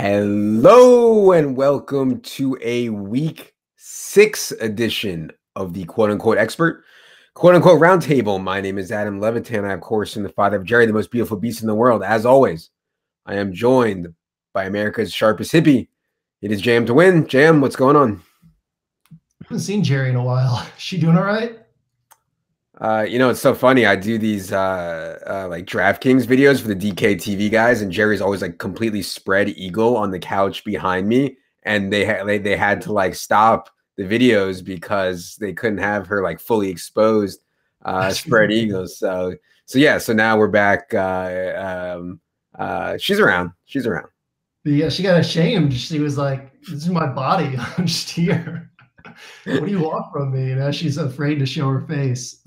Hello and welcome to a week 6 edition of the quote unquote expert, quote unquote roundtable. My name is Adam Levitan. I, of course, am the father of Jerry, the most beautiful beast in the world. As always, I am joined by America's sharpest hippie. It is Jam to win. Jam, what's going on? I haven't seen Jerry in a while. Is she doing all right? It's so funny. I do these like DraftKings videos for the DK TV guys, and Jerry's always like completely spread eagle on the couch behind me, and they had to like stop the videos because they couldn't have her like fully exposed spread eagles. So yeah. So now we're back. She's around. She's around. Yeah, she got ashamed. She was like, "This is my body. I'm just here. What do you want from me?" And now she's afraid to show her face.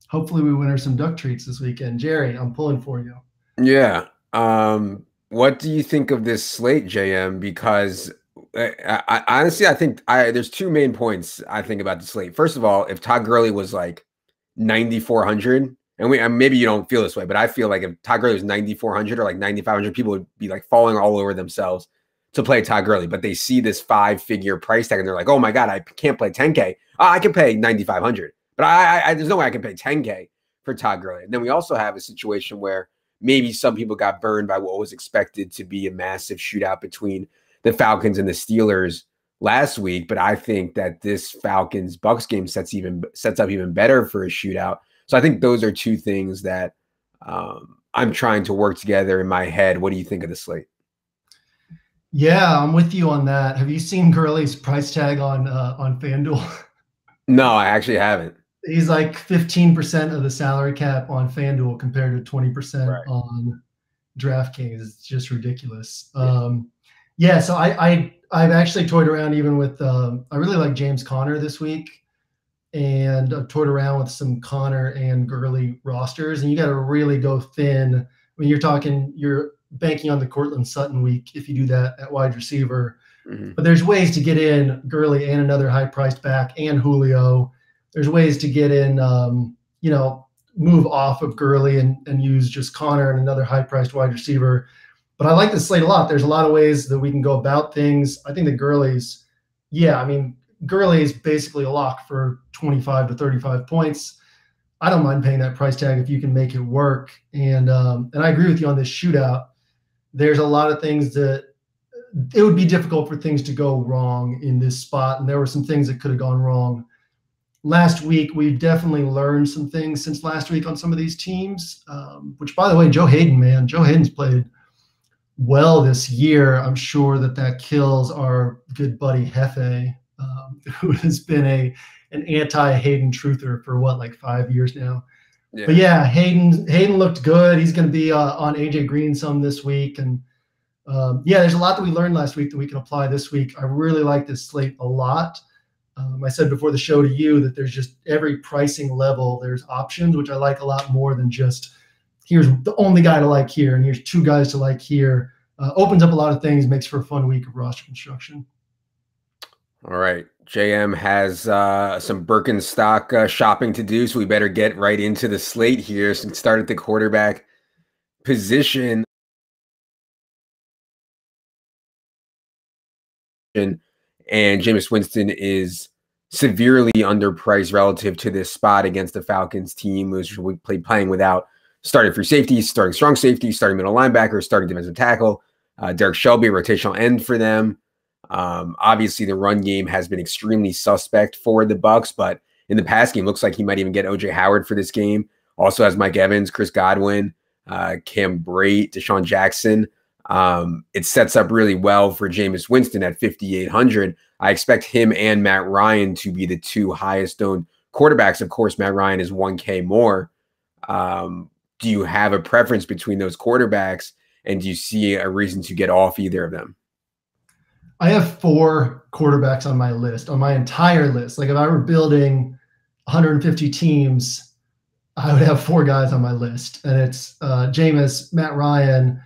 Hopefully we win her some duck treats this weekend. Jerry, I'm pulling for you. Yeah. What do you think of this slate, JM? Because I honestly, I think there's two main points I think about the slate. First of all, if Todd Gurley was like 9,400, and maybe you don't feel this way, but I feel like if Todd Gurley was 9,400 or like 9,500, people would be like falling all over themselves to play Todd Gurley, but they see this 5-figure price tag and they're like, "Oh my God, I can't play 10K. I can pay 9,500, but I there's no way I can pay 10K for Todd Gurley." And then we also have a situation where maybe some people got burned by what was expected to be a massive shootout between the Falcons and the Steelers last week. But I think that this Falcons-Bucs game sets up even better for a shootout. So I think those are two things that I'm trying to work together in my head. What do you think of the slate? Yeah, I'm with you on that. Have you seen Gurley's price tag on FanDuel? No, I actually haven't. He's like 15% of the salary cap on FanDuel compared to 20% on DraftKings. It's just ridiculous. Yeah, so I've actually toyed around even with I really like James Conner this week, and I've toyed around with some Conner and Gurley rosters, and you got to really go thin when you're banking on the Cortland Sutton week if you do that at wide receiver. Mm-hmm. But there's ways to get in Gurley and another high-priced back and Julio. There's ways to get in, move off of Gurley and use just Conner and another high-priced wide receiver. But I like the slate a lot. There's a lot of ways that we can go about things. I think that Gurley is basically a lock for 25 to 35 points. I don't mind paying that price tag if you can make it work. And I agree with you on this shootout. There's a lot of things that it would be difficult for things to go wrong in this spot. And there were some things that could have gone wrong. Last week, we definitely learned some things since last week on some of these teams, which, by the way, Joe Hayden's played well this year. I'm sure that kills our good buddy Hefe, who has been an anti-Hayden truther for like 5 years now. Yeah. But yeah, Hayden looked good. He's going to be on AJ Green some this week. And there's a lot that we learned last week that we can apply this week. I really like this slate a lot. I said before the show to you that there's just every pricing level, there's options, which I like a lot more than just here's the only guy to like here and here's two guys to like here. Opens up a lot of things, makes for a fun week of roster construction. All right. JM has some Birkenstock shopping to do, so we better get right into the slate here. So start at the quarterback position. And Jameis Winston is severely underpriced relative to this spot against the Falcons team, which we playing without starting free safety, starting strong safety, starting middle linebacker, starting defensive tackle. Derek Shelby, rotational end for them. Obviously, the run game has been extremely suspect for the Bucs, but in the pass game, looks like he might even get OJ Howard for this game. Also has Mike Evans, Chris Godwin, Cam Brate, Deshaun Jackson. It sets up really well for Jameis Winston at 5,800. I expect him and Matt Ryan to be the two highest owned quarterbacks. Of course, Matt Ryan is 1K more. Do you have a preference between those quarterbacks, and do you see a reason to get off either of them? I have 4 quarterbacks on my list, on my entire list. Like if I were building 150 teams, I would have 4 guys on my list. And it's Jameis, Matt Ryan,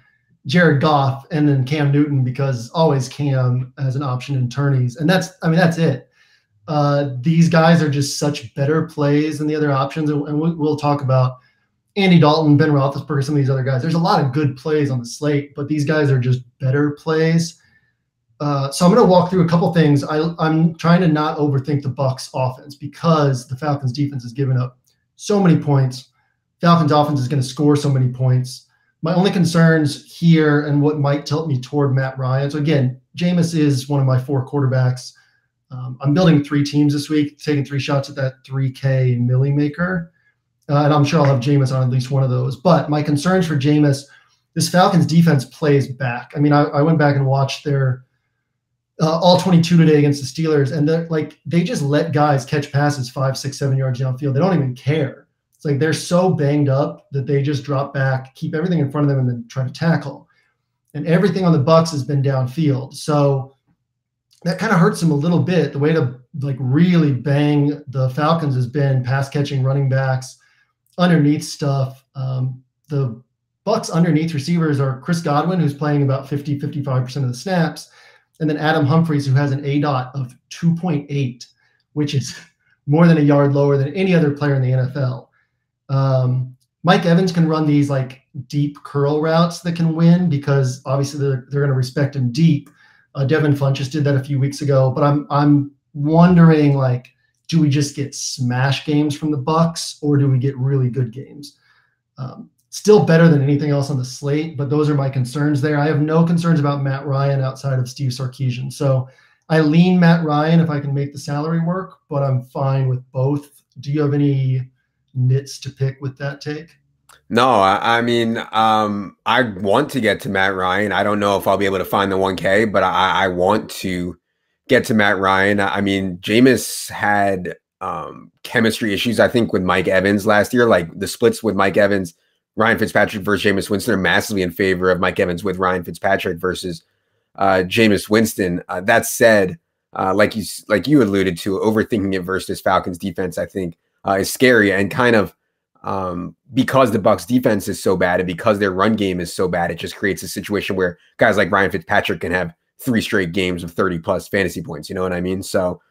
Jared Goff, and then Cam Newton, because always Cam as an option in tourneys. And that's it. These guys are just such better plays than the other options. And we'll talk about Andy Dalton, Ben Roethlisberger, some of these other guys. There's a lot of good plays on the slate, but these guys are just better plays. So I'm going to walk through a couple things. I'm trying to not overthink the Bucs offense because the Falcons defense has given up so many points. Falcons offense is going to score so many points. My only concerns here and what might tilt me toward Matt Ryan. So again, Jameis is one of my 4 quarterbacks. I'm building 3 teams this week, taking 3 shots at that 3K milli maker. And I'm sure I'll have Jameis on at least one of those. But my concerns for Jameis, this Falcons defense plays back. I mean, I went back and watched their all 22 today against the Steelers, and they just let guys catch passes 5, 6, 7 yards downfield. They don't even care. It's like they're so banged up that they just drop back, keep everything in front of them, and then try to tackle. And everything on the Bucs has been downfield. So that kind of hurts them a little bit. The way to really bang the Falcons has been pass catching running backs, underneath stuff. The Bucs underneath receivers are Chris Godwin, who's playing about 50-55% of the snaps, and then Adam Humphries, who has an ADOT of 2.8, which is more than a yard lower than any other player in the NFL. Mike Evans can run these deep curl routes that can win because obviously they're going to respect him deep. Devin Funchess did that a few weeks ago, but I'm wondering do we just get smash games from the Bucs or do we get really good games? Still better than anything else on the slate, but those are my concerns there. I have no concerns about Matt Ryan outside of Steve Sarkisian. So I lean Matt Ryan if I can make the salary work, but I'm fine with both. Do you have any nits to pick with that take? No, I mean, I want to get to Matt Ryan. I don't know if I'll be able to find the 1K, but I want to get to Matt Ryan. I mean, Jameis had chemistry issues, I think, with Mike Evans last year. The splits with Mike Evans, Ryan Fitzpatrick versus Jameis Winston are massively in favor of Mike Evans with Ryan Fitzpatrick versus Jameis Winston. That said, like you alluded to, overthinking it versus Falcons defense, I think, is scary, and kind of because the Bucs defense is so bad and because their run game is so bad, it just creates a situation where guys like Ryan Fitzpatrick can have 3 straight games of 30+ fantasy points. You know what I mean? So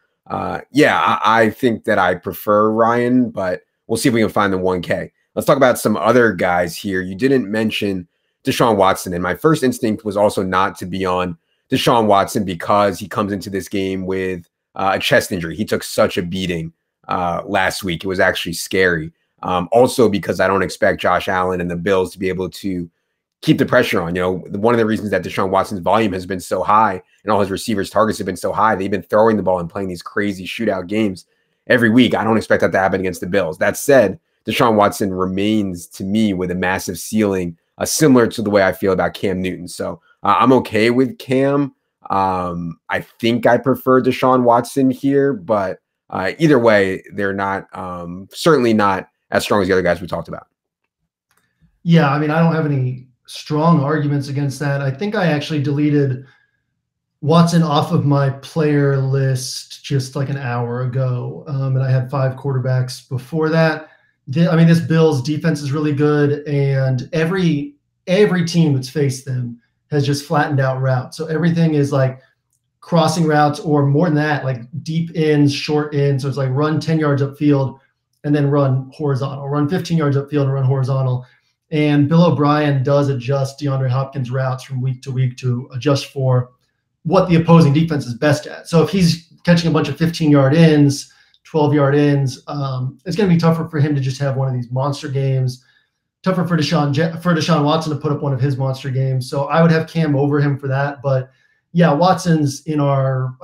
yeah, I think that I prefer Ryan, but we'll see if we can find the 1K. Let's talk about some other guys here. You didn't mention Deshaun Watson, and my first instinct was also not to be on Deshaun Watson because he comes into this game with a chest injury. He took such a beating last week. It was actually scary. Also because I don't expect Josh Allen and the Bills to be able to keep the pressure on. One of the reasons that Deshaun Watson's volume has been so high and all his receivers' targets have been so high, they've been throwing the ball and playing these crazy shootout games every week. I don't expect that to happen against the Bills. That said, Deshaun Watson remains, to me, with a massive ceiling, similar to the way I feel about Cam Newton. So I'm okay with Cam. I think I prefer Deshaun Watson here, but either way, they're not certainly not as strong as the other guys we talked about. Yeah, I mean, I don't have any strong arguments against that. I think I actually deleted Watson off of my player list just an hour ago, and I had 5 quarterbacks before that. This Bills defense is really good, and every team that's faced them has just flattened out routes. So everything is crossing routes, or more than that, deep ends, short ends. So it's run 10 yards upfield and then run horizontal, run 15 yards upfield and run horizontal. And Bill O'Brien does adjust DeAndre Hopkins' routes from week to week to adjust for what the opposing defense is best at. So if he's catching a bunch of 15-yard ends, 12-yard ends, it's going to be tougher for him to just have one of these monster games, tougher for Deshaun Watson to put up one of his monster games. So I would have Cam over him for that. But yeah, Watson's in our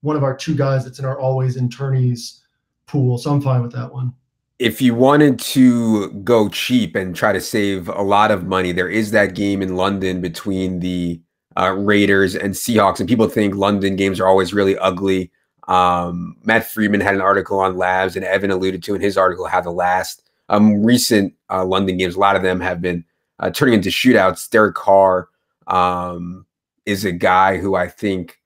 one of our 2 guys that's in our always in tourneys pool. So I'm fine with that one. If you wanted to go cheap and try to save a lot of money, there is that game in London between the Raiders and Seahawks, and people think London games are always really ugly. Matt Freeman had an article on Labs, and Evan alluded to in his article how the last recent London games, a lot of them have been turning into shootouts. Derek Carr is a guy who I think,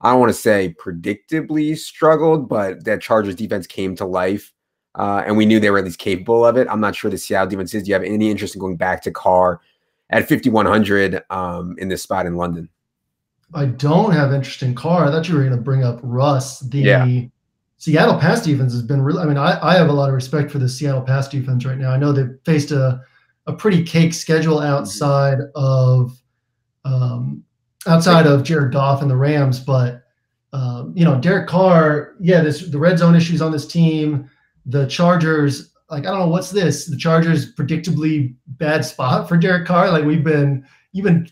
I don't want to say predictably struggled, but that Chargers defense came to life. And we knew they were at least capable of it. I'm not sure the Seattle defense is. Do you have any interest in going back to Carr at 5,100 in this spot in London? I don't have interest in Carr. I thought you were going to bring up Russ. Seattle pass defense has been really, I mean, I have a lot of respect for the Seattle pass defense right now. I know they've faced a pretty cake schedule Mhm. um, Like, outside of Jared Goff and the Rams, but Derek Carr, yeah, the red zone issues on this team, the Chargers, like I don't know what's this. The Chargers predictably bad spot for Derek Carr. Like you've been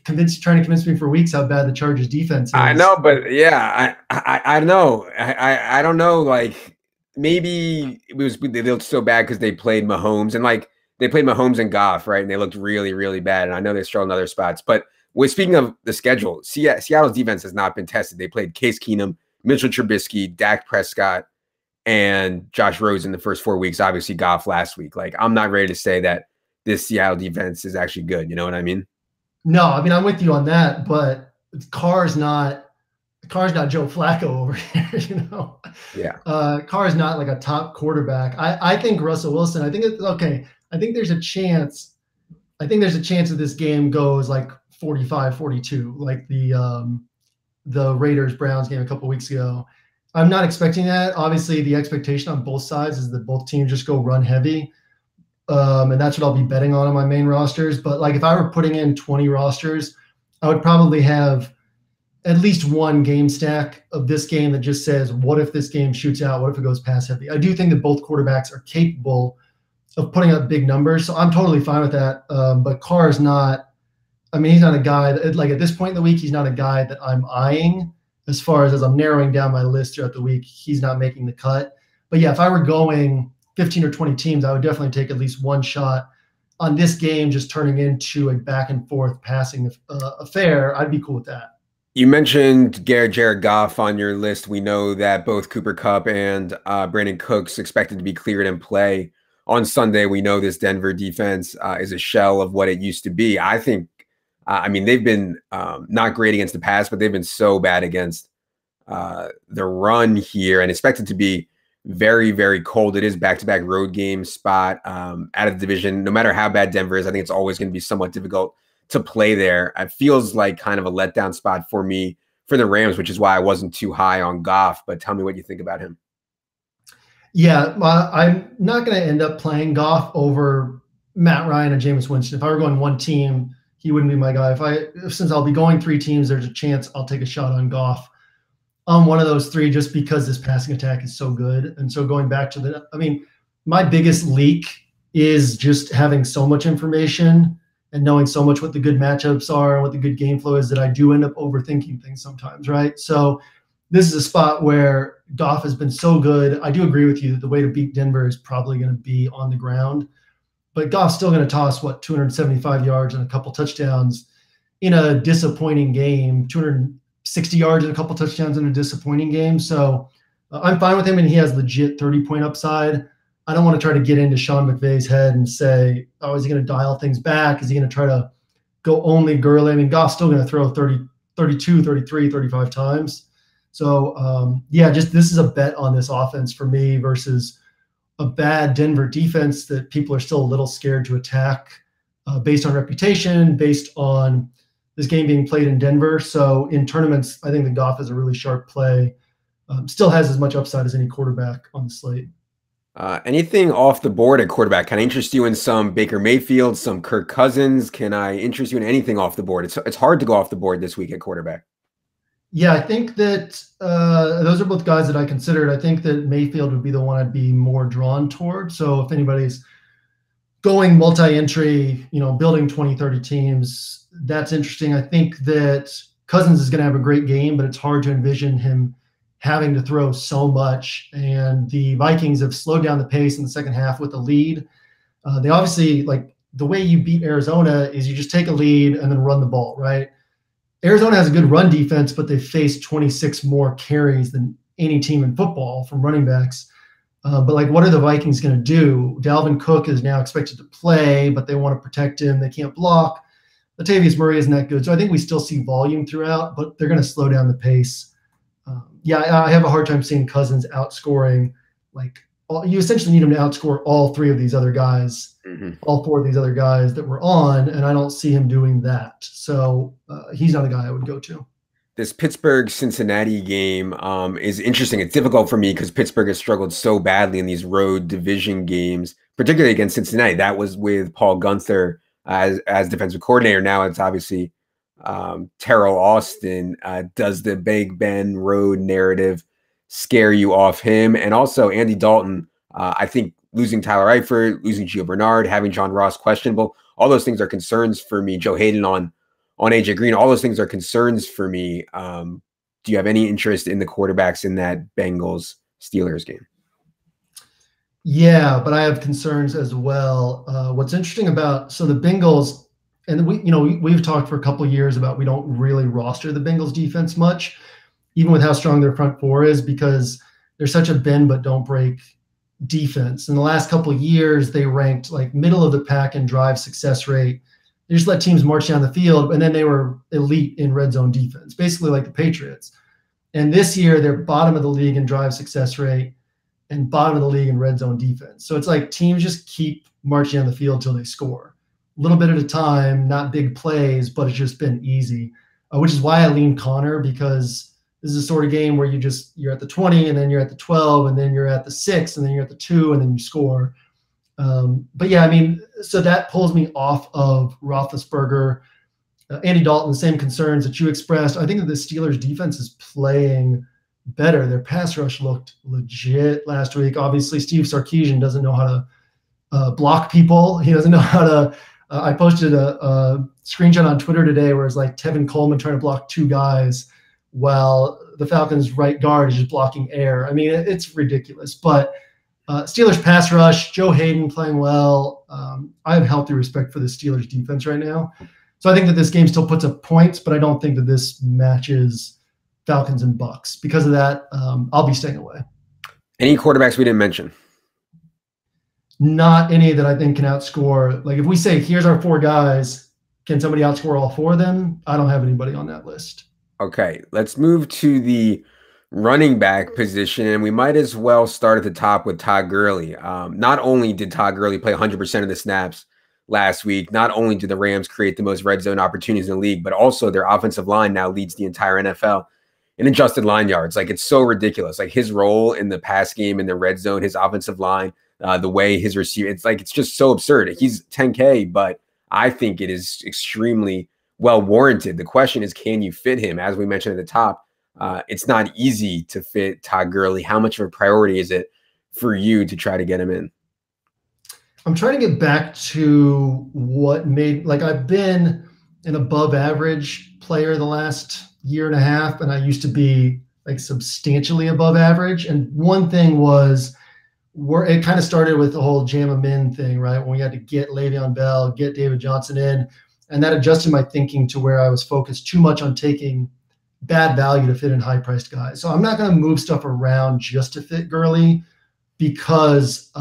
trying to convince me for weeks how bad the Chargers defense I is. know, but yeah, I don't know. I don't know. Like maybe they looked so bad because they played Mahomes and like they played Mahomes and Goff, right? And they looked really, really bad. And I know they struggled in other spots. But with speaking of the schedule, Seattle's defense has not been tested. They played Case Keenum, Mitchell Trubisky, Dak Prescott, and Josh Rosen the first 4 weeks. Obviously, Goff last week. Like I'm not ready to say that this Seattle defense is actually good. You know what I mean? No, I mean I'm with you on that, but Carr's not Carr's not Joe Flacco over here, Yeah. Carr's not like a top quarterback. I think Russell Wilson, I think it's okay. I think there's a chance. I think there's a chance that this game goes like 45-42, like the Raiders Browns game a couple weeks ago. I'm not expecting that. Obviously, the expectation on both sides is that both teams just go run heavy. And that's what I'll be betting on my main rosters. But like if I were putting in 20 rosters, I would probably have at least one game stack of this game that just says, what if this game shoots out? What if it goes pass heavy? I do think that both quarterbacks are capable of putting up big numbers. So I'm totally fine with that. But Carr is not, I mean, he's not a guy that, like at this point in the week, he's not a guy that I'm eyeing as far as I'm narrowing down my list throughout the week. He's not making the cut. But yeah, if I were going 15 or 20 teams, I would definitely take at least one shot on this game just turning into a back and forth passing affair. I'd be cool with that. You mentioned Jared Goff on your list. We know that both Cooper Kupp and Brandon Cooks expected to be cleared and play on Sunday. We know this Denver defense is a shell of what it used to be. I think, I mean, they've been not great against the pass, but they've been so bad against the run here and expected to be very, very cold. It is back-to-back road game spot out of the division. No matter how bad Denver is, I think it's always going to be somewhat difficult to play there. It feels like kind of a letdown spot for me for the Rams, which is why I wasn't too high on Goff. But tell me what you think about him. Yeah, I'm not going to end up playing Goff over Matt Ryan and Jameis Winston. If I were going one team, he wouldn't be my guy. Since I'll be going three teams, there's a chance I'll take a shot on Goff on one of those three just because this passing attack is so good. And so going back to my biggest leak is just having so much information and knowing so much what the good matchups are and what the good game flow is that I do end up overthinking things sometimes, right? So this is a spot where Goff has been so good. I do agree with you that the way to beat Denver is probably going to be on the ground, but Goff's still going to toss 275 yards and a couple touchdowns in a disappointing game, 260 yards and a couple touchdowns in a disappointing game. So I'm fine with him, and he has legit 30-point upside. I don't want to try to get into Sean McVay's head and say, oh, is he going to dial things back? Is he going to try to go only Gurley? I mean, Goff's still going to throw 30, 32, 33, 35 times. So, just this is a bet on this offense for me versus a bad Denver defense that people are still a little scared to attack based on reputation, based on this game being played in Denver. So in tournaments, I think the Goff is a really sharp play. Still has as much upside as any quarterback on the slate. Anything off the board at quarterback? Can I interest you in some Baker Mayfield, some Kirk Cousins? Can I interest you in anything off the board? It's hard to go off the board this week at quarterback. Yeah, I think that those are both guys that I considered. I think that Mayfield would be the one I'd be more drawn toward. So if anybody's going multi-entry, building 20, 30 teams, that's interesting. I think that Cousins is going to have a great game, but it's hard to envision him having to throw so much. And the Vikings have slowed down the pace in the second half with a lead. They obviously, like, the way you beat Arizona is you just take a lead and then run the ball, right? Arizona has a good run defense, but they faced 26 more carries than any team in football from running backs. But what are the Vikings going to do? Dalvin Cook is now expected to play, but they want to protect him. They can't block. Latavius Murray isn't that good. So I think we still see volume throughout, but they're going to slow down the pace. I have a hard time seeing Cousins outscoring. You essentially need him to outscore all three of these other guys, all four of these other guys that were on, and I don't see him doing that. So he's not a guy I would go to. This Pittsburgh-Cincinnati game is interesting. It's difficult for me because Pittsburgh has struggled so badly in these road division games, particularly against Cincinnati. That was with Paul Gunther as defensive coordinator. Now it's obviously Terrell Austin. Does the Big Ben road narrative scare you off him? And also Andy Dalton. I think losing Tyler Eifert, losing Gio Bernard, having John Ross questionable, all those things are concerns for me. Joe Hayden on AJ Green, all those things are concerns for me. Do you have any interest in the quarterbacks in that Bengals Steelers game? Yeah, but I have concerns as well. What's interesting about the Bengals, and we've talked for a couple of years about we don't really roster the Bengals defense much, even with how strong their front four is, because they're such a bend but don't break defense. In the last couple of years, they ranked like middle of the pack in drive success rate. They just let teams march down the field, and then they were elite in red zone defense, basically like the Patriots. And this year, they're bottom of the league in drive success rate and bottom of the league in red zone defense. So it's like teams just keep marching down the field till they score. A little bit at a time, not big plays, but it's just been easy, which is why I lean Connor, because this is a sort of game where you're at the 20, and then you're at the 12, and then you're at the 6, and then you're at the 2, and then you score. But yeah, I mean, so that pulls me off of Roethlisberger. Andy Dalton, the same concerns that you expressed. I think that the Steelers defense is playing better. Their pass rush looked legit last week. Obviously, Steve Sarkisian doesn't know how to block people. He doesn't know how to I posted a screenshot on Twitter today where it's like Tevin Coleman trying to block two guys while the Falcons' right guard is just blocking air. I mean, it's ridiculous. But Steelers pass rush, Joe Hayden playing well. I have healthy respect for the Steelers defense right now. So I think that this game still puts up points, but I don't think that this matches Falcons and Bucks. Because of that, I'll be staying away. Any quarterbacks we didn't mention? Not any that I think can outscore. Like if we say, here's our four guys, can somebody outscore all four of them? I don't have anybody on that list. Okay, let's move to the running back position, and we might as well start at the top with Todd Gurley. Not only did Todd Gurley play 100% of the snaps last week, not only did the Rams create the most red zone opportunities in the league, but also their offensive line now leads the entire NFL in adjusted line yards. Like, it's so ridiculous. Like, his role in the pass game in the red zone, his offensive line, the way his receiver, it's just so absurd. He's 10K, but I think it is extremely well warranted. The question is, can you fit him? As we mentioned at the top, it's not easy to fit Todd Gurley. How much of a priority is it for you to try to get him in? I'm trying to get back to what made, like, I've been an above average player the last year and a half, and I used to be like substantially above average. And one thing was, it kind of started with the whole jam 'em in thing, right? When we had to get Le'Veon Bell, get David Johnson in, and that adjusted my thinking to where I was focused too much on taking bad value to fit in high-priced guys. So I'm not going to move stuff around just to fit Gurley, because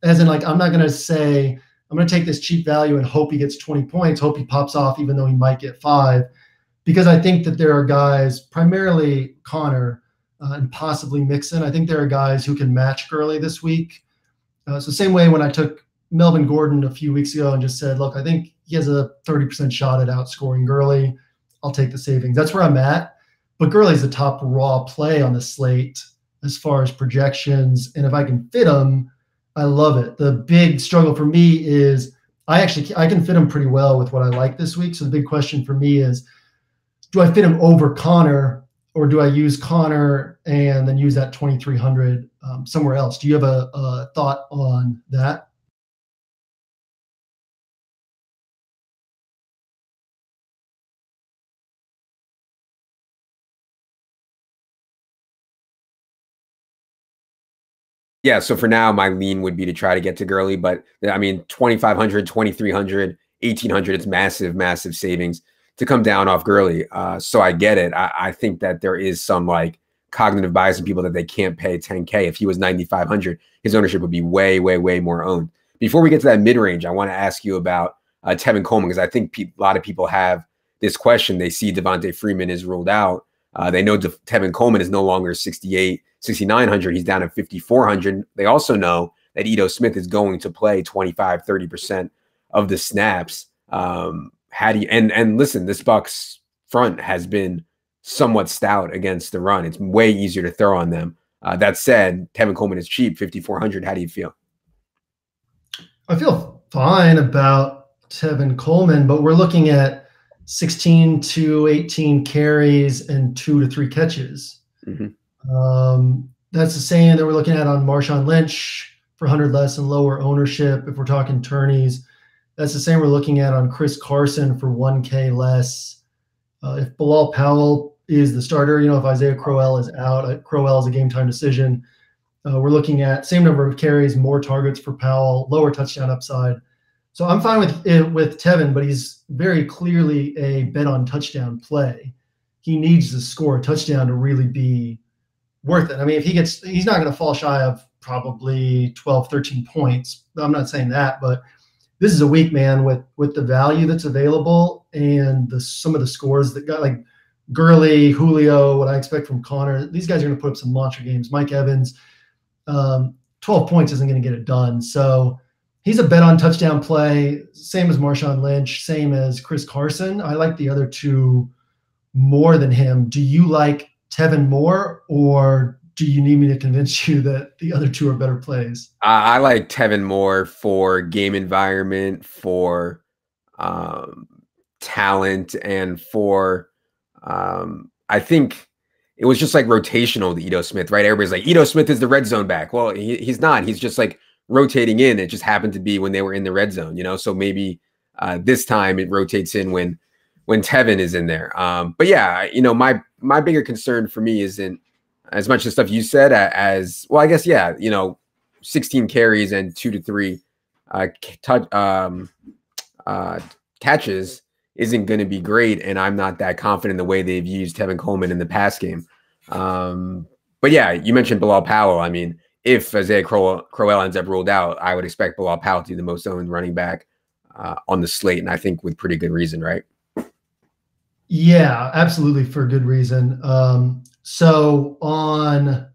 as in, like, I'm not going to say I'm going to take this cheap value and hope he gets 20 points, hope he pops off even though he might get 5, because I think that there are guys, primarily Connor, and possibly Mixon. I think there are guys who can match Gurley this week. So same way when I took Melvin Gordon a few weeks ago and just said, look, I think he has a 30% shot at outscoring Gurley. I'll take the savings. That's where I'm at. But Gurley's the top raw play on the slate as far as projections. And if I can fit him, I love it. The big struggle for me is I can fit him pretty well with what I like this week. So the big question for me is, do I fit him over Connor, or do I use Connor and then use that 2,300 somewhere else? Do you have a thought on that? Yeah, so for now, my lean would be to try to get to Gurley, but I mean, 2,500, 2,300, 1,800, it's massive, massive savings to come down off Gurley. So I get it. I think that there is some like cognitive bias in people that they can't pay 10K. If he was 9,500, his ownership would be way, way, way more owned. Before we get to that mid-range, I want to ask you about Tevin Coleman, because I think a lot of people have this question. They see Devontae Freeman is ruled out. They know Tevin Coleman is no longer 6,900. He's down at 5,400. They also know that Ito Smith is going to play 25, 30% of the snaps. How do you, and listen, this Bucks front has been somewhat stout against the run. It's way easier to throw on them. That said, Tevin Coleman is cheap, 5,400. How do you feel? I feel fine about Tevin Coleman, but we're looking at 16 to 18 carries and 2 to 3 catches. That's the same that we're looking at on Marshawn Lynch for 100 less and lower ownership. If we're talking tourneys, that's the same we're looking at on Chris Carson for 1K less. If Bilal Powell is the starter, if Isaiah Crowell is out, Crowell is a game time decision. We're looking at same number of carries, more targets for Powell, lower touchdown upside. So I'm fine with Tevin, but he's very clearly a bet on touchdown play. He needs to score a touchdown to really be worth it. I mean, he's not going to fall shy of probably 12, 13 points. I'm not saying that, but this is a week, man, with the value that's available and some of the scores that got, like Gurley, Julio, what I expect from Connor. These guys are going to put up some monster games. Mike Evans, 12 points isn't going to get it done. So he's a bet on touchdown play, same as Marshawn Lynch, same as Chris Carson. I like the other two more than him. Do you like Tevin more, or do you need me to convince you that the other two are better plays? I like Tevin more for game environment, for talent, and for I think it was just like rotational to Ito Smith, right? Everybody's like, Ito Smith is the red zone back. Well, he's not. He's just like rotating in. It just happened to be when they were in the red zone, So maybe this time it rotates in when Tevin is in there. But yeah, my bigger concern for me isn't as much the stuff you said as well. I guess 16 carries and 2 to 3 catches isn't going to be great, and I'm not that confident in the way they've used Tevin Coleman in the pass game. But yeah, you mentioned Bilal Powell. I mean, if Isaiah Crowell ends up ruled out, I would expect Bilal Powell to be the most owned running back on the slate, and I think with pretty good reason, right? Yeah, absolutely, for good reason. So on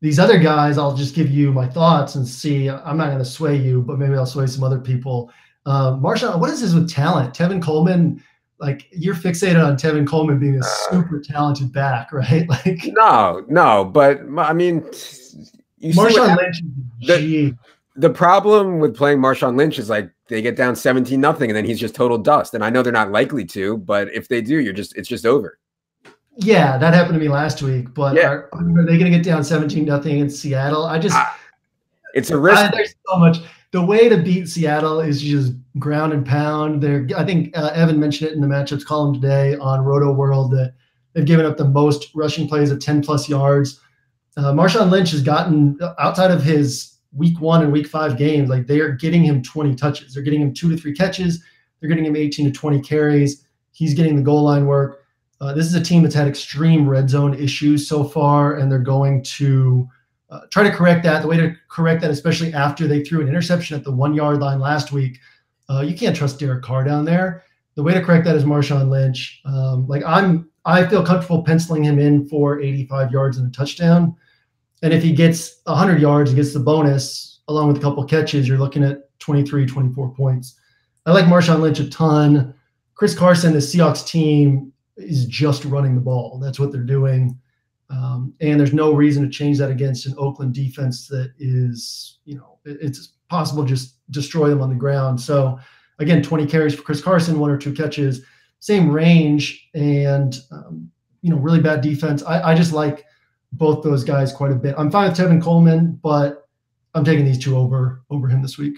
these other guys, I'll just give you my thoughts and see. I'm not going to sway you, but maybe I'll sway some other people. Marshawn, what is this with talent? Tevin Coleman, like, you're fixated on Tevin Coleman being a super talented back, right? Like, no, but I mean, Marshawn Lynch. The problem with playing Marshawn Lynch is like they get down 17-0 and then he's just total dust. And I know they're not likely to, but if they do, it's just over. Yeah, that happened to me last week. But are they going to get down 17-0 in Seattle? It's a risk. There's so much. The way to beat Seattle is just ground and pound. I think Evan mentioned it in the matchups column today on Roto World that they've given up the most rushing plays at 10+ yards. Marshawn Lynch has gotten, outside of his week 1 and week 5 games, like, they are getting him 20 touches. They're getting him 2 to 3 catches. They're getting him 18 to 20 carries. He's getting the goal line work. This is a team that's had extreme red zone issues so far, and they're going to try to correct that. The way to correct that, especially after they threw an interception at the 1-yard line last week, you can't trust Derek Carr down there. The way to correct that is Marshawn Lynch. I feel comfortable penciling him in for 85 yards and a touchdown. And if he gets 100 yards, he gets the bonus along with a couple catches, you're looking at 23, 24 points. I like Marshawn Lynch a ton. Chris Carson, the Seahawks team, is just running the ball. That's what they're doing. And there's no reason to change that against an Oakland defense that is, it's possible to just destroy them on the ground. So again, 20 carries for Chris Carson, 1 or 2 catches, same range, and, really bad defense. I just like both those guys quite a bit. I'm fine with Tevin Coleman, but I'm taking these two over him this week.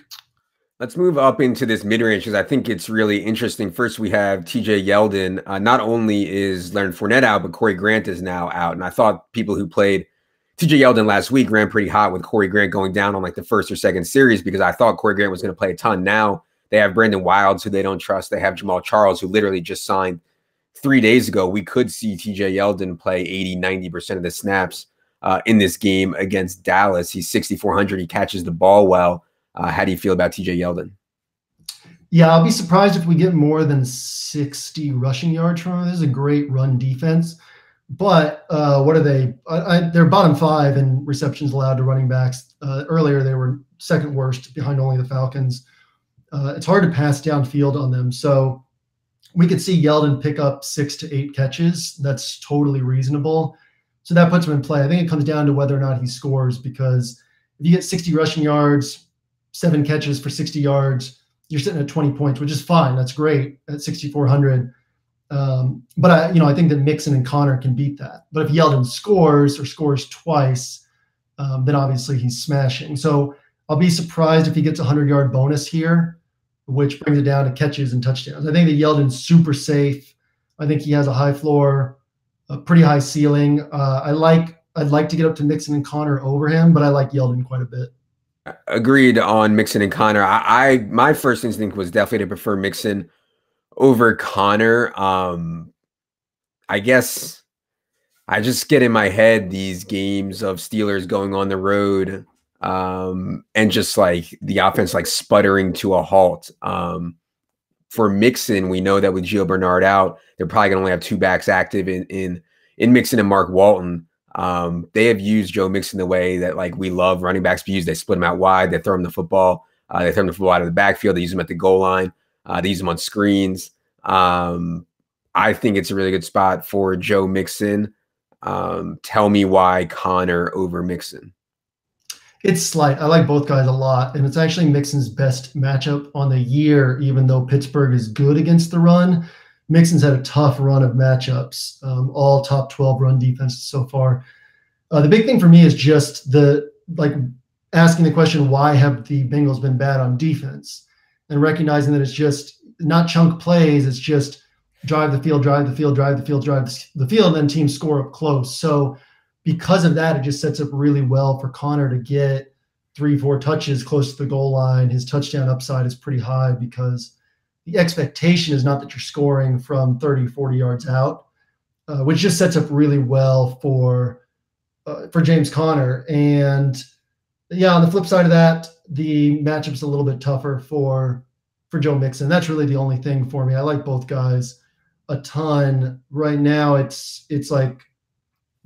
Let's move up into this mid-range because I think it's really interesting. First, we have TJ Yeldon. Not only is Leonard Fournette out, but Corey Grant is now out. And I thought people who played TJ Yeldon last week ran pretty hot with Corey Grant going down on like the first or second series because I thought Corey Grant was going to play a ton. Now they have Brandon Wilds, who they don't trust. They have Jamal Charles, who literally just signed 3 days ago. We could see TJ Yeldon play 80-90% of the snaps in this game against Dallas. He's 6,400. He catches the ball well. How do you feel about TJ Yeldon? Yeah, I'll be surprised if we get more than 60 rushing yards from him. This is a great run defense. But what are they? They're bottom 5 in receptions allowed to running backs. Earlier, they were second worst behind only the Falcons. It's hard to pass downfield on them. So we could see Yeldon pick up 6 to 8 catches. That's totally reasonable. So that puts him in play. I think it comes down to whether or not he scores, because if you get 60 rushing yards, 7 catches for 60 yards, you're sitting at 20 points, which is fine. That's great at 6,400. But I think that Mixon and Connor can beat that. But if Yeldon scores or scores twice, then obviously he's smashing. So I'll be surprised if he gets a 100-yard bonus here, which brings it down to catches and touchdowns. I think that Yeldon's super safe. I think he has a high floor, a pretty high ceiling. I'd like to get up to Mixon and Connor over him, but I like Yeldon quite a bit. Agreed on Mixon and Connor. My first instinct was definitely to prefer Mixon over Connor. I guess I just get in my head these games of Steelers going on the road, and just like the offense like sputtering to a halt. For Mixon, we know that with Gio Bernard out, they're probably gonna only have 2 backs active in Mixon and Mark Walton. They have used Joe Mixon the way that like we love running backs be used. They split him out wide, they throw him the football, they throw him the football out of the backfield, they use him at the goal line, they use him on screens. I think it's a really good spot for Joe Mixon. Tell me why Connor over Mixon. It's slight. I like both guys a lot, and it's actually Mixon's best matchup on the year, even though Pittsburgh is good against the run. Mixon's had a tough run of matchups, all top 12 run defenses so far. The big thing for me is just asking the question, why have the Bengals been bad on defense? And recognizing that it's just not chunk plays, it's just drive the field, drive the field, drive the field, drive the field, and then teams score up close. So because of that, it just sets up really well for Connor to get 3-4 touches close to the goal line. His touchdown upside is pretty high because the expectation is not that you're scoring from 30, 40 yards out, which just sets up really well for James Conner. And yeah, on the flip side of that, the matchup's a little bit tougher for Joe Mixon. That's really the only thing for me. I like both guys a ton. Right now, it's like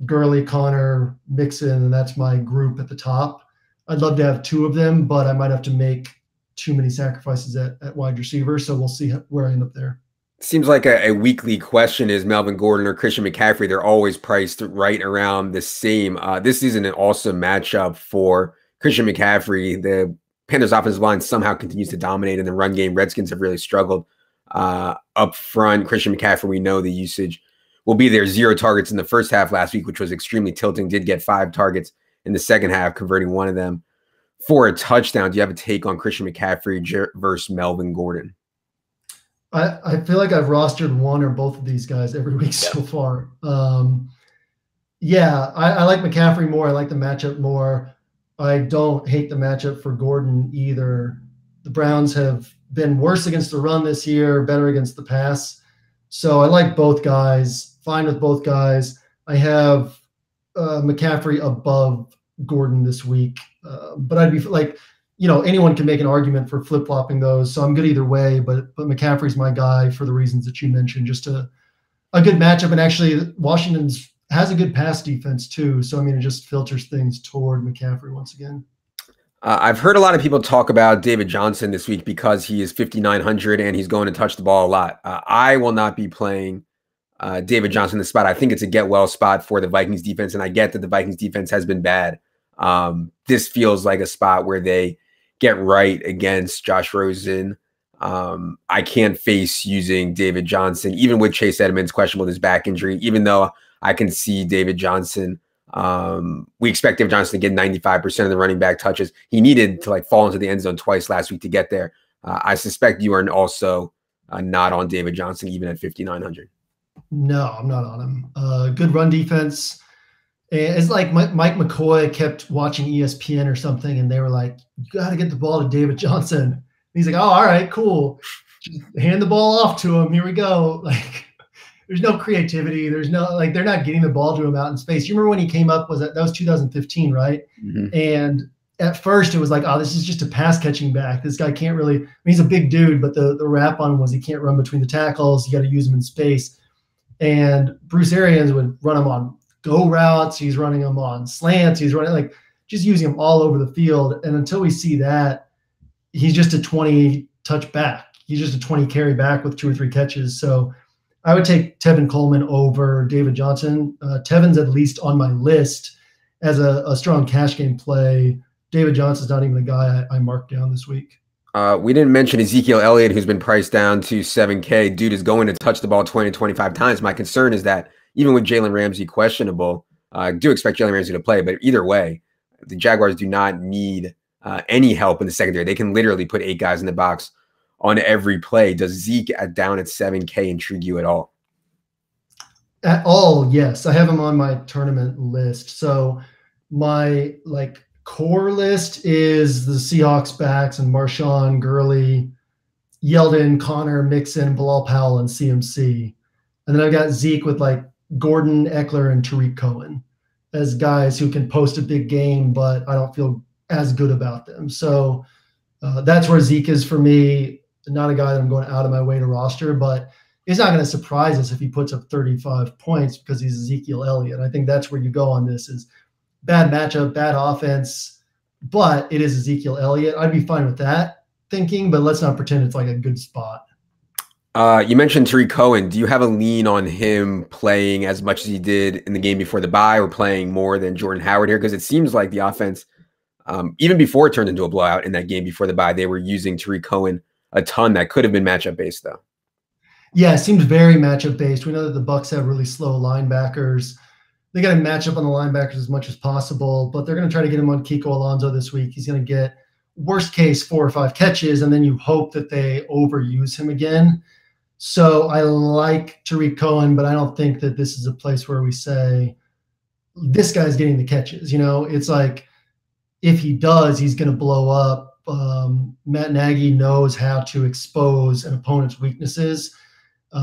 Gurley, Connor, Mixon, and that's my group at the top. I'd love to have 2 of them, but I might have to make too many sacrifices at wide receiver. So we'll see where I end up there. Seems like a weekly question is Melvin Gordon or Christian McCaffrey. They're always priced right around the same. This is an awesome matchup for Christian McCaffrey. The Panthers offensive line somehow continues to dominate in the run game. Redskins have really struggled up front. Christian McCaffrey, we know the usage will be there. 0 targets in the first half last week, which was extremely tilting. Did get 5 targets in the second half, converting 1 of them for a touchdown. Do you have a take on Christian McCaffrey versus Melvin Gordon? I feel like I've rostered one or both of these guys every week so far. Yeah, I like McCaffrey more. I like the matchup more. I don't hate the matchup for Gordon either. The Browns have been worse against the run this year, better against the pass. So I like both guys, fine with both guys. I have McCaffrey above Gordon this week. But I'd be like, anyone can make an argument for flip-flopping those. So I'm good either way, but McCaffrey's my guy for the reasons that you mentioned. Just a good matchup. And actually, Washington's has a good pass defense too. So, it just filters things toward McCaffrey once again. I've heard a lot of people talk about David Johnson this week because he is 5,900 and he's going to touch the ball a lot. I will not be playing David Johnson in the spot. I think it's a get well spot for the Vikings defense, and I get that the Vikings defense has been bad. This feels like a spot where they get right against Josh Rosen. I can't face using David Johnson, even with Chase Edmonds questionable with his back injury, even though I can see David Johnson. We expect David Johnson to get 95% of the running back touches. He needed to fall into the end zone twice last week to get there. I suspect you are also not on David Johnson, even at 5,900. No, I'm not on him. Good run defense. It's like Mike McCoy kept watching ESPN or something, and they were like, "You got to get the ball to David Johnson." And he's like, "Oh, all right, cool. Just hand the ball off to him. Here we go." There's no creativity. There's no they're not getting the ball to him out in space. You remember when he came up? That was 2015, right? Mm-hmm. And at first it was like, "Oh, this is just a pass catching back. This guy can't really." He's a big dude, but the rap on him was he can't run between the tackles. You got to use him in space. And Bruce Arians would run him on go routes. He's running them on slants. He's running just using them all over the field. And until we see that, he's just a 20 touch back. he's just a 20 carry back with 2 or 3 catches. So I would take Tevin Coleman over David Johnson. Tevin's at least on my list as a strong cash game play. David Johnson's not even a guy I marked down this week. We didn't mention Ezekiel Elliott, who's been priced down to 7K. Dude is going to touch the ball 20 to 25 times. My concern is that even with Jalen Ramsey questionable, I do expect Jalen Ramsey to play, but either way, the Jaguars do not need any help in the secondary. They can literally put 8 guys in the box on every play. Does Zeke down at 7K intrigue you at all? At all, yes. I have him on my tournament list. So my core list is the Seahawks backs and Marshawn, Gurley, Yeldon, Connor, Mixon, Bilal Powell, and CMC. And then I've got Zeke with Gordon, Eckler, and Tariq Cohen as guys who can post a big game, but I don't feel as good about them. So that's where Zeke is for me. Not a guy that I'm going out of my way to roster, but it's not going to surprise us if he puts up 35 points because he's Ezekiel Elliott. I think that's where you go on this is bad matchup, bad offense, but it is Ezekiel Elliott. I'd be fine with that thinking, but let's not pretend it's a good spot. You mentioned Tariq Cohen. Do you have a lean on him playing as much as he did in the game before the bye or playing more than Jordan Howard here? Because it seems like the offense, even before it turned into a blowout in that game before the bye, they were using Tariq Cohen a ton. That could have been matchup based though. Yeah, it seems very matchup based. We know that the Bucs have really slow linebackers. They got to match up on the linebackers as much as possible, but they're going to try to get him on Kiko Alonso this week. He's going to get worst case 4 or 5 catches, and then you hope that they overuse him again. So I like Tariq Cohen, but I don't think that this is a place where we say this guy's getting the catches. It's if he does, he's going to blow up. Matt Nagy knows how to expose an opponent's weaknesses.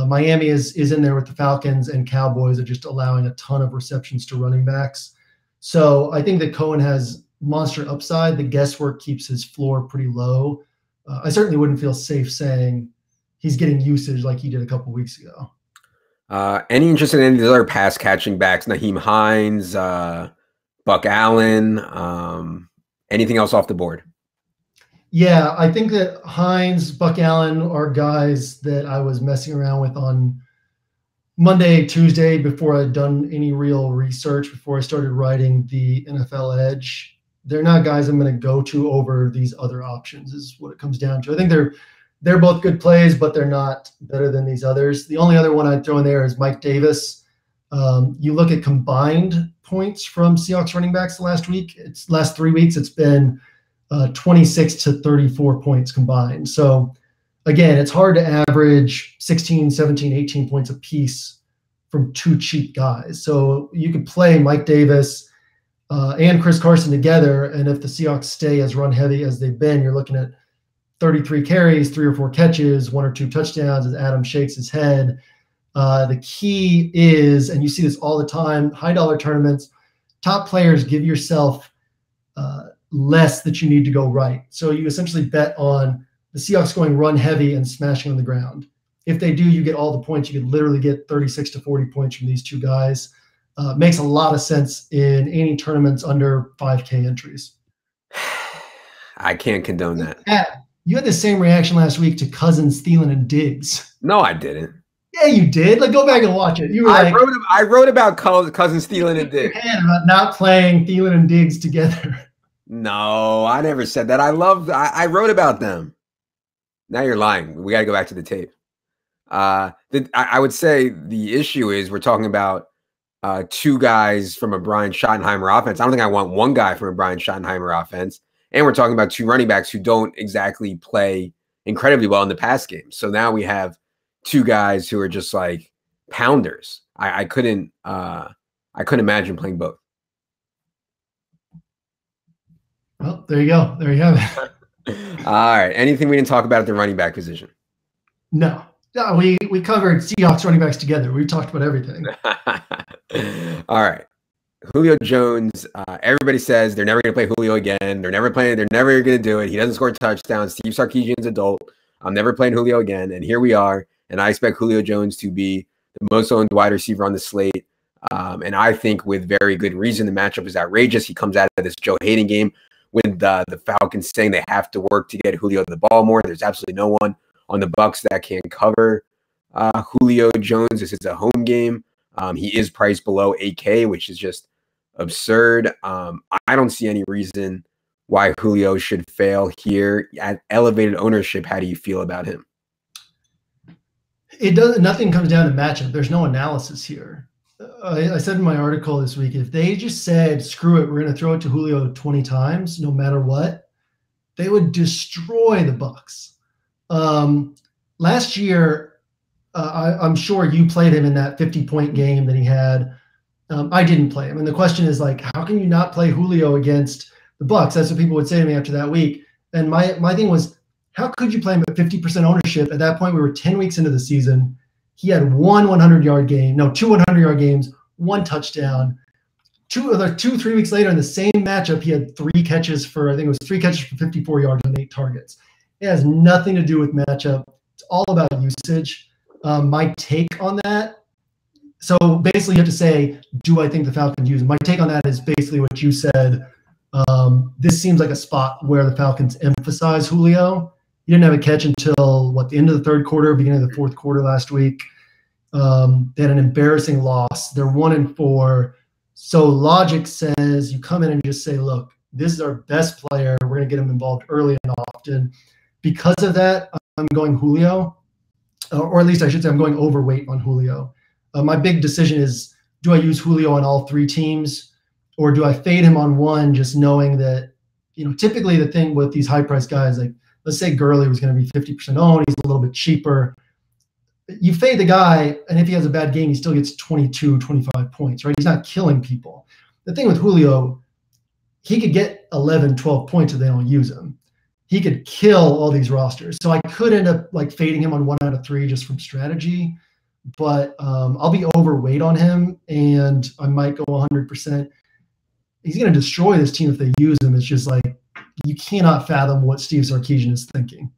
Miami is in there with the Falcons, and Cowboys are just allowing a ton of receptions to running backs. So I think that Cohen has monster upside. The guesswork keeps his floor pretty low. I certainly wouldn't feel safe saying he's getting usage like he did a couple weeks ago. Any interest in any of the other pass catching backs? Naheem Hines, Buck Allen, anything else off the board? Yeah, I think that Hines, Buck Allen are guys that I was messing around with on Monday, Tuesday, before I'd done any real research, before I started writing the NFL Edge. They're not guys I'm going to go to over these other options is what it comes down to. I think they're both good plays, but they're not better than these others. The only other one I'd throw in there is Mike Davis. You look at combined points from Seahawks running backs last 3 weeks, it's been 26 to 34 points combined. So again, it's hard to average 16, 17, 18 points a piece from 2 cheap guys. So you could play Mike Davis and Chris Carson together. And if the Seahawks stay as run heavy as they've been, you're looking at 33 carries, 3 or 4 catches, 1 or 2 touchdowns as Adam shakes his head. The key is, and you see this all the time, high dollar tournaments, top players give yourself less that you need to go right. So you essentially bet on the Seahawks going run heavy and smashing on the ground. If they do, you get all the points. You could literally get 36 to 40 points from these 2 guys. Makes a lot of sense in any tournaments under 5K entries. I can't condone that. Yeah, you had the same reaction last week to Cousins, Thielen, and Diggs. No, I didn't. Yeah, you did. Go back and watch it. You were I wrote about Cousins, Thielen, and Diggs. About not playing Thielen and Diggs together. No, I never said that. I wrote about them. Now you're lying. We got to go back to the tape. I would say the issue is we're talking about 2 guys from a Brian Schottenheimer offense. I don't think I want 1 guy from a Brian Schottenheimer offense. And we're talking about 2 running backs who don't exactly play incredibly well in the pass game. So now we have 2 guys who are just like pounders. I couldn't imagine playing both. Well, there you go. There you have it. All right. Anything we didn't talk about at the running back position? No. We covered Seahawks running backs together. We talked about everything. All right. Julio Jones. Everybody says they're never going to play Julio again. They're never going to do it. He doesn't score touchdowns. Steve Sarkisian's adult. I'm never playing Julio again. And here we are. And I expect Julio Jones to be the most owned wide receiver on the slate. And I think with very good reason, the matchup is outrageous. He comes out of this Joe Hayden game with the Falcons saying they have to work to get Julio the ball more. There's absolutely no one on the Bucks that can cover Julio Jones. This is a home game. He is priced below 8K, which is just absurd. I don't see any reason why Julio should fail here at elevated ownership. How do you feel about him? It doesn't. Nothing comes down to matchup. There's no analysis here. I said in my article this week, if they just said, screw it, we're going to throw it to Julio 20 times, no matter what, they would destroy the Bucks. Last year, I'm sure you played him in that 50-point game that he had. I didn't play him. And the question is, like, how can you not play Julio against the Bucks? That's what people would say to me after that week. And my thing was, how could you play him at 50% ownership? At that point, we were 10 weeks into the season. He had two 100-yard games, one touchdown. 3 weeks later in the same matchup, he had 3 catches for 54 yards on 8 targets. It has nothing to do with matchup. It's all about usage. My take on that, so basically you have to say, do I think the Falcons use him? My take on that is basically what you said. This seems like a spot where the Falcons emphasize Julio. He didn't have a catch until the end of the third quarter, beginning of the fourth quarter last week. They had an embarrassing loss. They're 1-4. So logic says you come in and just say, look, this is our best player. We're going to get him involved early and often. Because of that, I'm going Julio, or at least I should say I'm going overweight on Julio. My big decision is, do I use Julio on all 3 teams, or do I fade him on one, just knowing that, typically the thing with these high-priced guys, like let's say Gurley was going to be 50% owned, he's a little bit cheaper. You fade the guy, and if he has a bad game, he still gets 22, 25 points, right? He's not killing people. The thing with Julio, he could get 11, 12 points if they don't use him. He could kill all these rosters. So I could end up fading him on 1 out of 3 just from strategy, but I'll be overweight on him, and I might go 100%. He's going to destroy this team if they use him. It's just you cannot fathom what Steve Sarkisian is thinking.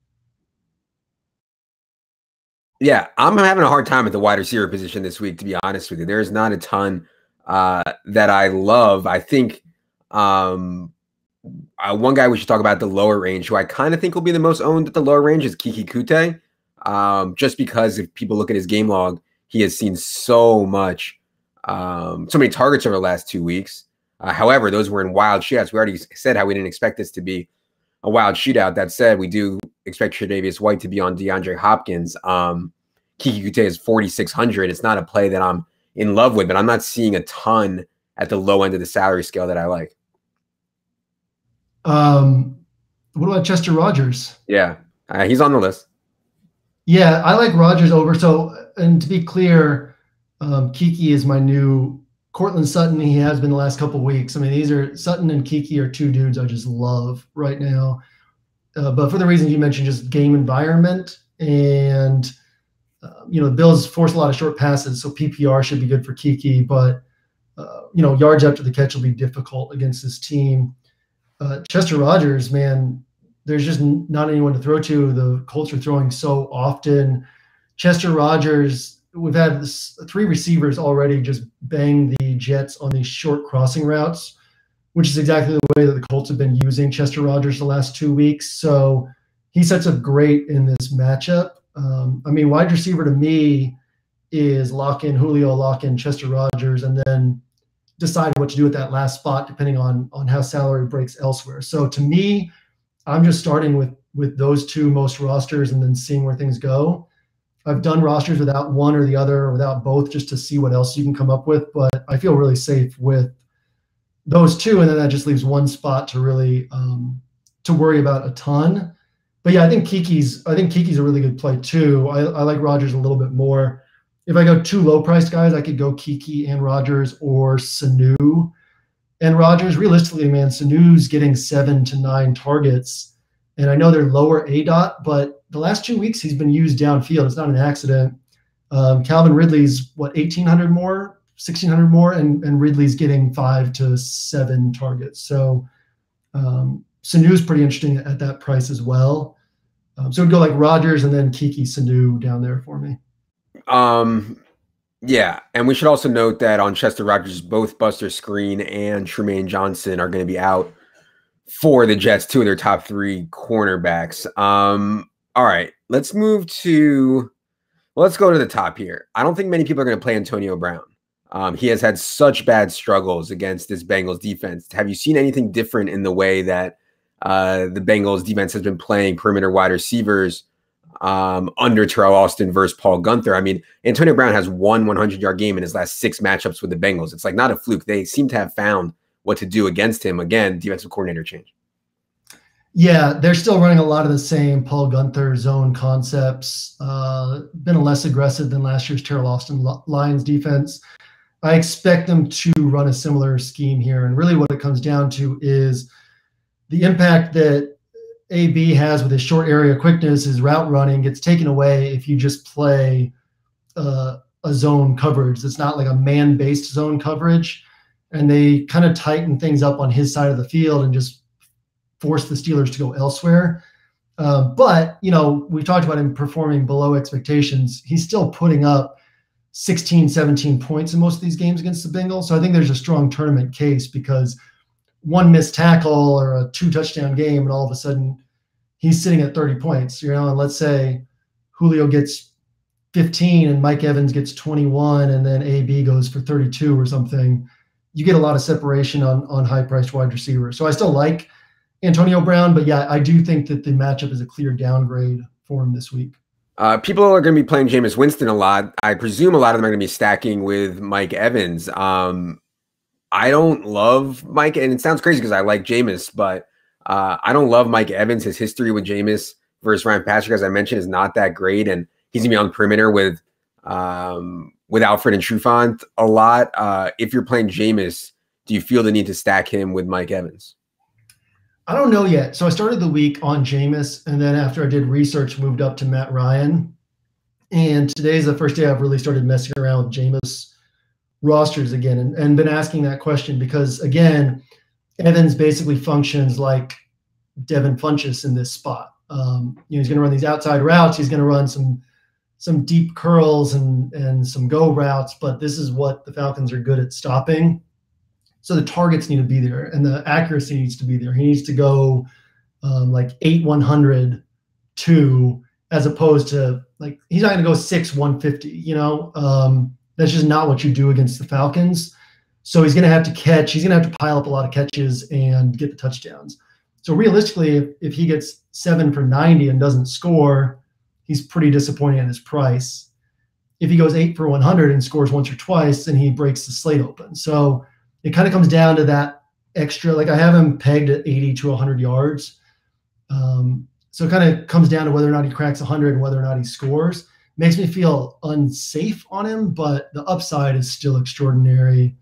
Yeah, I'm having a hard time at the wide receiver position this week, to be honest with you. There's not a ton that I love. I think one guy we should talk about at the lower range, who I kind of think will be the most owned at the lower range, is Kiki Kute. Just because if people look at his game log, he has seen so many targets over the last 2 weeks. However, those were in wild shootouts. We already said how we didn't expect this to be a wild shootout. That said, we do expect Tre'Davious White to be on DeAndre Hopkins. Kiki Kute is 4,600. It's not a play that I'm in love with, but I'm not seeing a ton at the low end of the salary scale that I like. What about Chester Rogers? Yeah, he's on the list. Yeah, I like Rogers over. So, and to be clear, Kiki is my new Cortland Sutton. He has been the last couple of weeks. I mean, Sutton and Kiki are 2 dudes I just love right now. But for the reasons you mentioned, just game environment, and the Bills force a lot of short passes, so PPR should be good for Kiki. But yards after the catch will be difficult against this team. Chester Rogers, man, there's just not anyone to throw to. The Colts are throwing so often. Chester Rogers, we've had 3 receivers already just bang the Jets on these short crossing routes, which is exactly the way that the Colts have been using Chester Rogers the last 2 weeks. So he sets up great in this matchup. Wide receiver to me is lock in Julio, lock in Chester Rogers, and then decide what to do at that last spot depending on how salary breaks elsewhere. So to me, I'm just starting with those 2 most rosters and then seeing where things go. I've done rosters without one or the other, or without both, just to see what else you can come up with. But I feel really safe with those 2, and then that just leaves one spot to really to worry about a ton. But yeah, I think Kiki's a really good play too. I like Rodgers a little bit more. If I go 2 low-priced guys, I could go Kiki and Rodgers, or Sanu and Rodgers. Realistically, man, Sanu's getting 7 to 9 targets, and I know they're lower ADOT, but the last 2 weeks he's been used downfield. It's not an accident. Calvin Ridley's 1,800 more, 1,600 more, and Ridley's getting 5 to 7 targets. So Sanu's pretty interesting at that price as well. So it'd go like Rodgers and then Kiki, Sanu down there for me. Yeah, and we should also note that on Chester Rogers, both Buster Skrine and Trumaine Johnson are going to be out for the Jets, 2 of their top 3 cornerbacks. All right, let's move to well, let's go to the top here. I don't think many people are going to play Antonio Brown. He has had such bad struggles against this Bengals defense. Have you seen anything different in the way that the Bengals defense has been playing perimeter wide receivers under Terrell Austin versus Paul Gunther? I mean, Antonio Brown has one 100-yard game in his last 6 matchups with the Bengals. It's like not a fluke. They seem to have found what to do against him. Again, defensive coordinator change. Yeah, they're still running a lot of the same Paul Gunther zone concepts. Been less aggressive than last year's Terrell Austin Lions defense. I expect them to run a similar scheme here. And really what it comes down to is the impact that AB has with his short area quickness, his route running gets taken away if you just play a zone coverage. It's not like a man-based zone coverage. And they kind of tighten things up on his side of the field and just force the Steelers to go elsewhere. But, we talked about him performing below expectations. He's still putting up 16, 17 points in most of these games against the Bengals. So I think there's a strong tournament case because one missed tackle or a 2-touchdown game, and all of a sudden he's sitting at 30 points, and let's say Julio gets 15 and Mike Evans gets 21 and then AB goes for 32 or something. You get a lot of separation on high-priced wide receivers. So I still like Antonio Brown, but yeah, I do think that the matchup is a clear downgrade for him this week. People are going to be playing Jameis Winston a lot. I presume a lot of them are going to be stacking with Mike Evans. I don't love Mike, and it sounds crazy because I like Jameis, but I don't love Mike Evans. His history with Jameis versus Ryan Patrick, as I mentioned, is not that great, and he's going to be on the perimeter with Alfred and Trufant a lot. If you're playing Jameis, do you feel the need to stack him with Mike Evans? I don't know yet. So I started the week on Jameis, and then after I did research, moved up to Matt Ryan. And today's the first day I've really started messing around with Jameis rosters again and been asking that question because, again, Evans basically functions like Devin Funchess in this spot. He's going to run these outside routes. He's going to run some deep curls and some go routes, but this is what the Falcons are good at stopping. So the targets need to be there and the accuracy needs to be there. He needs to go like 8-100 2 as opposed to like he's not going to go 6-150. That's just not what you do against the Falcons. So he's going to have to catch. He's going to have to pile up a lot of catches and get the touchdowns. So realistically, if he gets 7 for 90 and doesn't score, he's pretty disappointing at his price. If he goes 8 for 100 and scores once or twice, then he breaks the slate open. So it kind of comes down to that extra, like I have him pegged at 80 to 100 yards. So it kind of comes down to whether or not he cracks 100 and whether or not he scores. Makes me feel unsafe on him, but the upside is still extraordinary.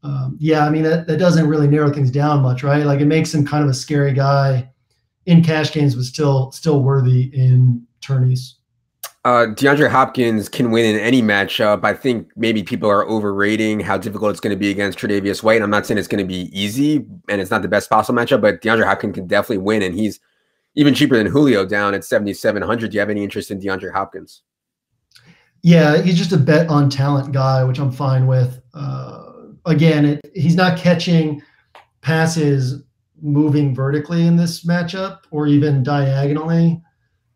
That doesn't really narrow things down much, right? Like it makes him kind of a scary guy in cash games, but still worthy in tourneys. DeAndre Hopkins can win in any matchup. I think maybe people are overrating how difficult it's going to be against Tre'Davious White. I'm not saying it's going to be easy and it's not the best possible matchup, but DeAndre Hopkins can definitely win, and he's even cheaper than Julio down at 7,700. Do you have any interest in DeAndre Hopkins? Yeah, he's just a bet on talent guy, which I'm fine with. He's not catching passes moving vertically in this matchup or even diagonally.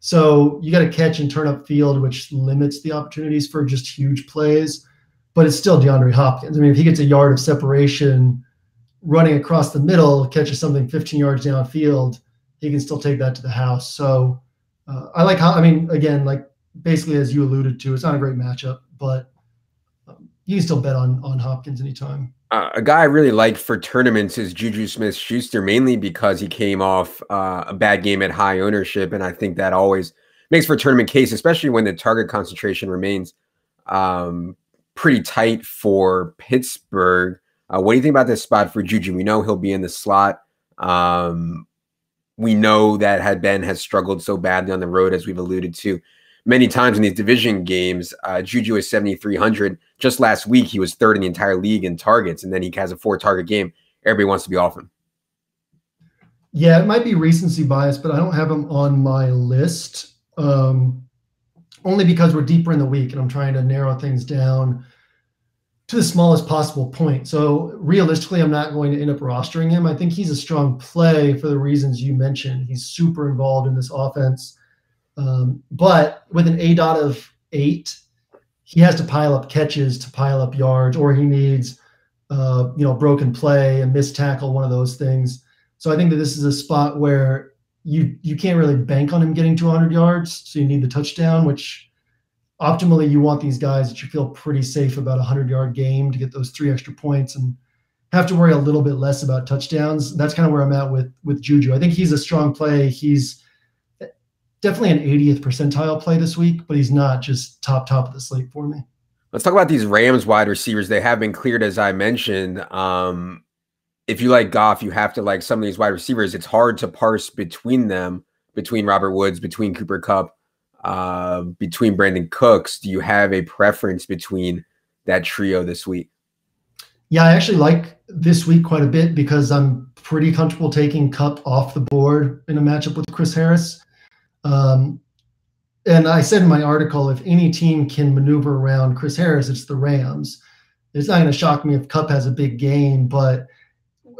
So you got to catch and turn up field, which limits the opportunities for just huge plays. But it's still DeAndre Hopkins. I mean, if he gets a yard of separation running across the middle, catches something 15 yards downfield, he can still take that to the house. So I like how, like basically as you alluded to, it's not a great matchup, but you can still bet on Hopkins anytime. A guy I really like for tournaments is Juju Smith-Schuster, mainly because he came off a bad game at high ownership, and I think that always makes for a tournament case, especially when the target concentration remains pretty tight for Pittsburgh. What do you think about this spot for Juju? We know he'll be in the slot. We know that Ben has struggled so badly on the road, as we've alluded to many times in these division games. Juju is 7,300. Just last week, he was third in the entire league in targets, and then he has a 4-target game. Everybody wants to be off him. Yeah, it might be recency bias, but I don't have him on my list, only because we're deeper in the week, and I'm trying to narrow things down to the smallest possible point. So realistically, I'm not going to end up rostering him. I think he's a strong play for the reasons you mentioned. He's super involved in this offense. But with an A dot of 8, he has to pile up catches to pile up yards, or he needs, broken play, a missed tackle, one of those things. So I think that this is a spot where you can't really bank on him getting to 100 yards. So you need the touchdown, which optimally you want these guys that you feel pretty safe about a 100-yard game to get those 3 extra points and have to worry a little bit less about touchdowns. That's kind of where I'm at with Juju. I think he's a strong play. He's definitely an 80th percentile play this week, but he's not just top of the slate for me. Let's talk about these Rams wide receivers. They have been cleared, as I mentioned. If you like Goff, you have to like some of these wide receivers. It's hard to parse between them, between Robert Woods, between Cooper Kupp, between Brandon Cooks. Do you have a preference between that trio this week? Yeah, I actually like this week quite a bit because I'm pretty comfortable taking Kupp off the board in a matchup with Chris Harris. And I said in my article, if any team can maneuver around Chris Harris, it's the Rams. It's not going to shock me if Kupp has a big game, but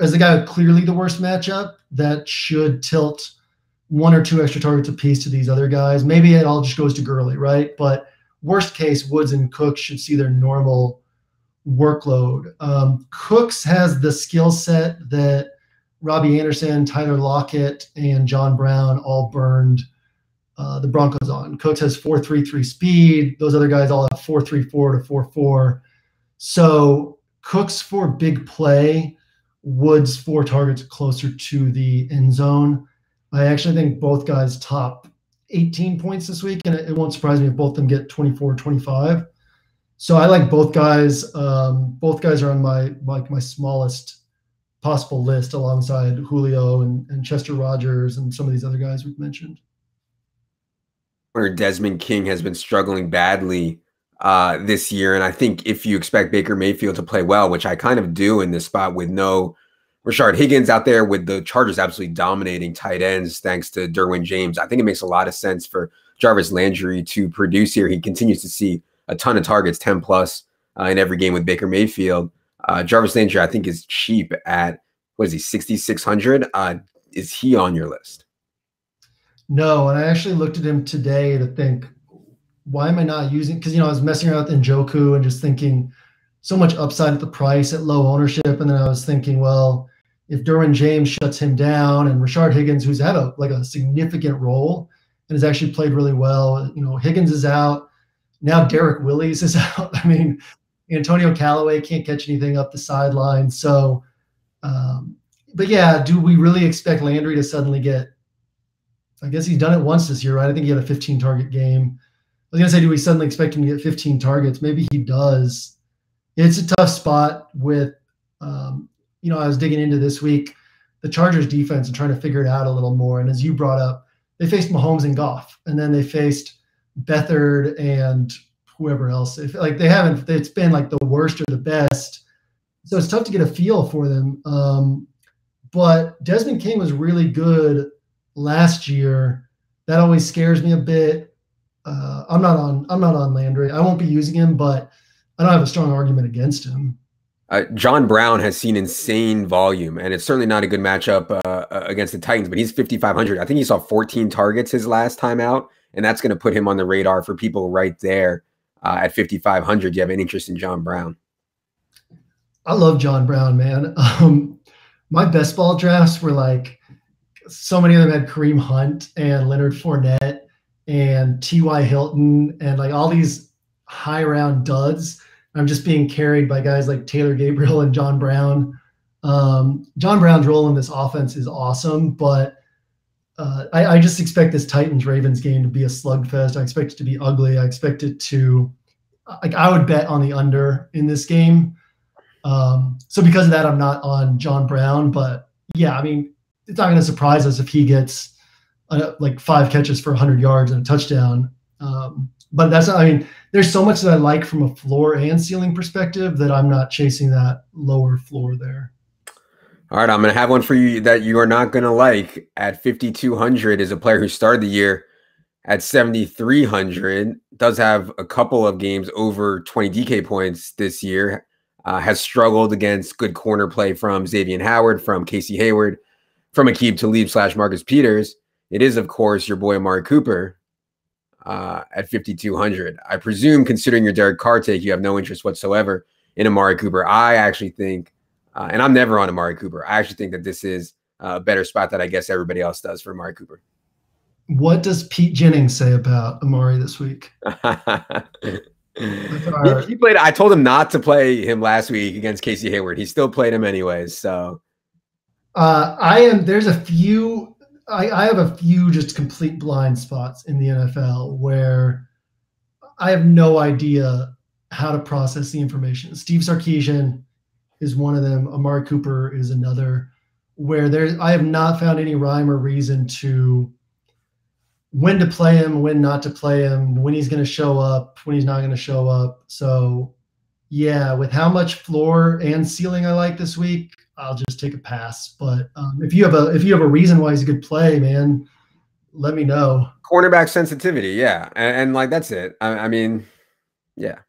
as the guy with clearly the worst matchup, that should tilt 1 or 2 extra targets apiece to these other guys. Maybe it all just goes to Gurley, right? But worst case, Woods and Cooks should see their normal workload. Cooks has the skill set that Robbie Anderson, Tyler Lockett, and John Brown all burned the Broncos on. Cooks has 4.33 speed. Those other guys all have 4.34 to 4.4. So Cooks for big play, Woods 4 targets closer to the end zone. I actually think both guys top 18 points this week, and it won't surprise me if both of them get 24, 25. So I like both guys. Both guys are on my smallest possible list alongside Julio and Chester Rogers and some of these other guys we've mentioned. Desmond King has been struggling badly this year. And I think if you expect Baker Mayfield to play well, which I kind of do in this spot with no Rashard Higgins out there, with the Chargers absolutely dominating tight ends thanks to Derwin James, I think it makes a lot of sense for Jarvis Landry to produce here. He continues to see a ton of targets, 10 plus in every game with Baker Mayfield. Jarvis Landry, I think, is cheap at, what is he, 6,600? Is he on your list? No, and I actually looked at him today to think, why am I not using? Because I was messing around with Njoku and just thinking so much upside at the price at low ownership, and then I was thinking, well, if Derwin James shuts him down and Rashard Higgins, who's had a significant role and has actually played really well, Higgins is out now. Derek Willis is out. I mean, Antonio Callaway can't catch anything up the sideline. So, but yeah, do we really expect Landry to suddenly get? I guess he's done it once this year, right? I think he had a 15 target game. I was going to say, do we suddenly expect him to get 15 targets? Maybe he does. It's a tough spot with, I was digging into this week, the Chargers defense and trying to figure it out a little more. And as you brought up, they faced Mahomes and Goff, and then they faced Beathard and whoever else. It's been like the worst or the best. So it's tough to get a feel for them. But Desmond King was really good last year. That always scares me a bit. I'm not on Landry. I won't be using him, but I don't have a strong argument against him. John Brown has seen insane volume, and it's certainly not a good matchup against the Titans, but he's 5,500. I think he saw 14 targets his last time out, and that's going to put him on the radar for people right there at 5,500. Do you have any interest in John Brown? I love John Brown, man. My best ball drafts were like, so many of them had Kareem Hunt and Leonard Fournette and T.Y. Hilton and like all these high round duds. I'm just being carried by guys like Taylor Gabriel and John Brown. John Brown's role in this offense is awesome, but I just expect this Titans-Ravens game to be a slugfest. I expect it to be ugly. I expect it to I would bet on the under in this game. So because of that, I'm not on John Brown. But yeah, I mean, it's not going to surprise us if he gets like 5 catches for 100 yards and a touchdown. But that's not, I mean, there's so much that I like from a floor and ceiling perspective that I'm not chasing that lower floor there. All right, I'm going to have one for you that you are not going to like. At 5,200 is a player who started the year at 7,300, does have a couple of games over 20 DK points this year, has struggled against good corner play from Xavier Howard, from Casey Hayward, from Aqib Talib / Marcus Peters. It is, of course, your boy Amari Cooper. at 5,200. I presume, considering your Derek Carr take, you have no interest whatsoever in Amari Cooper. I actually think, and I'm never on Amari Cooper, I actually think that this is a better spot that I guess everybody else does for Amari Cooper. What does Pete Jennings say about Amari this week? He played. I told him not to play him last week against Casey Hayward. He still played him anyways. So there's a few. I have a few just complete blind spots in the NFL where I have no idea how to process the information. Steve Sarkisian is one of them. Amari Cooper is another. Where I have not found any rhyme or reason to when to play him, when not to play him, when he's going to show up, when he's not going to show up. So, yeah, with how much floor and ceiling I like this week, I'll just take a pass. But if you have a reason why he's a good play, man, let me know. Cornerback sensitivity, yeah, and like that's it. I mean, yeah,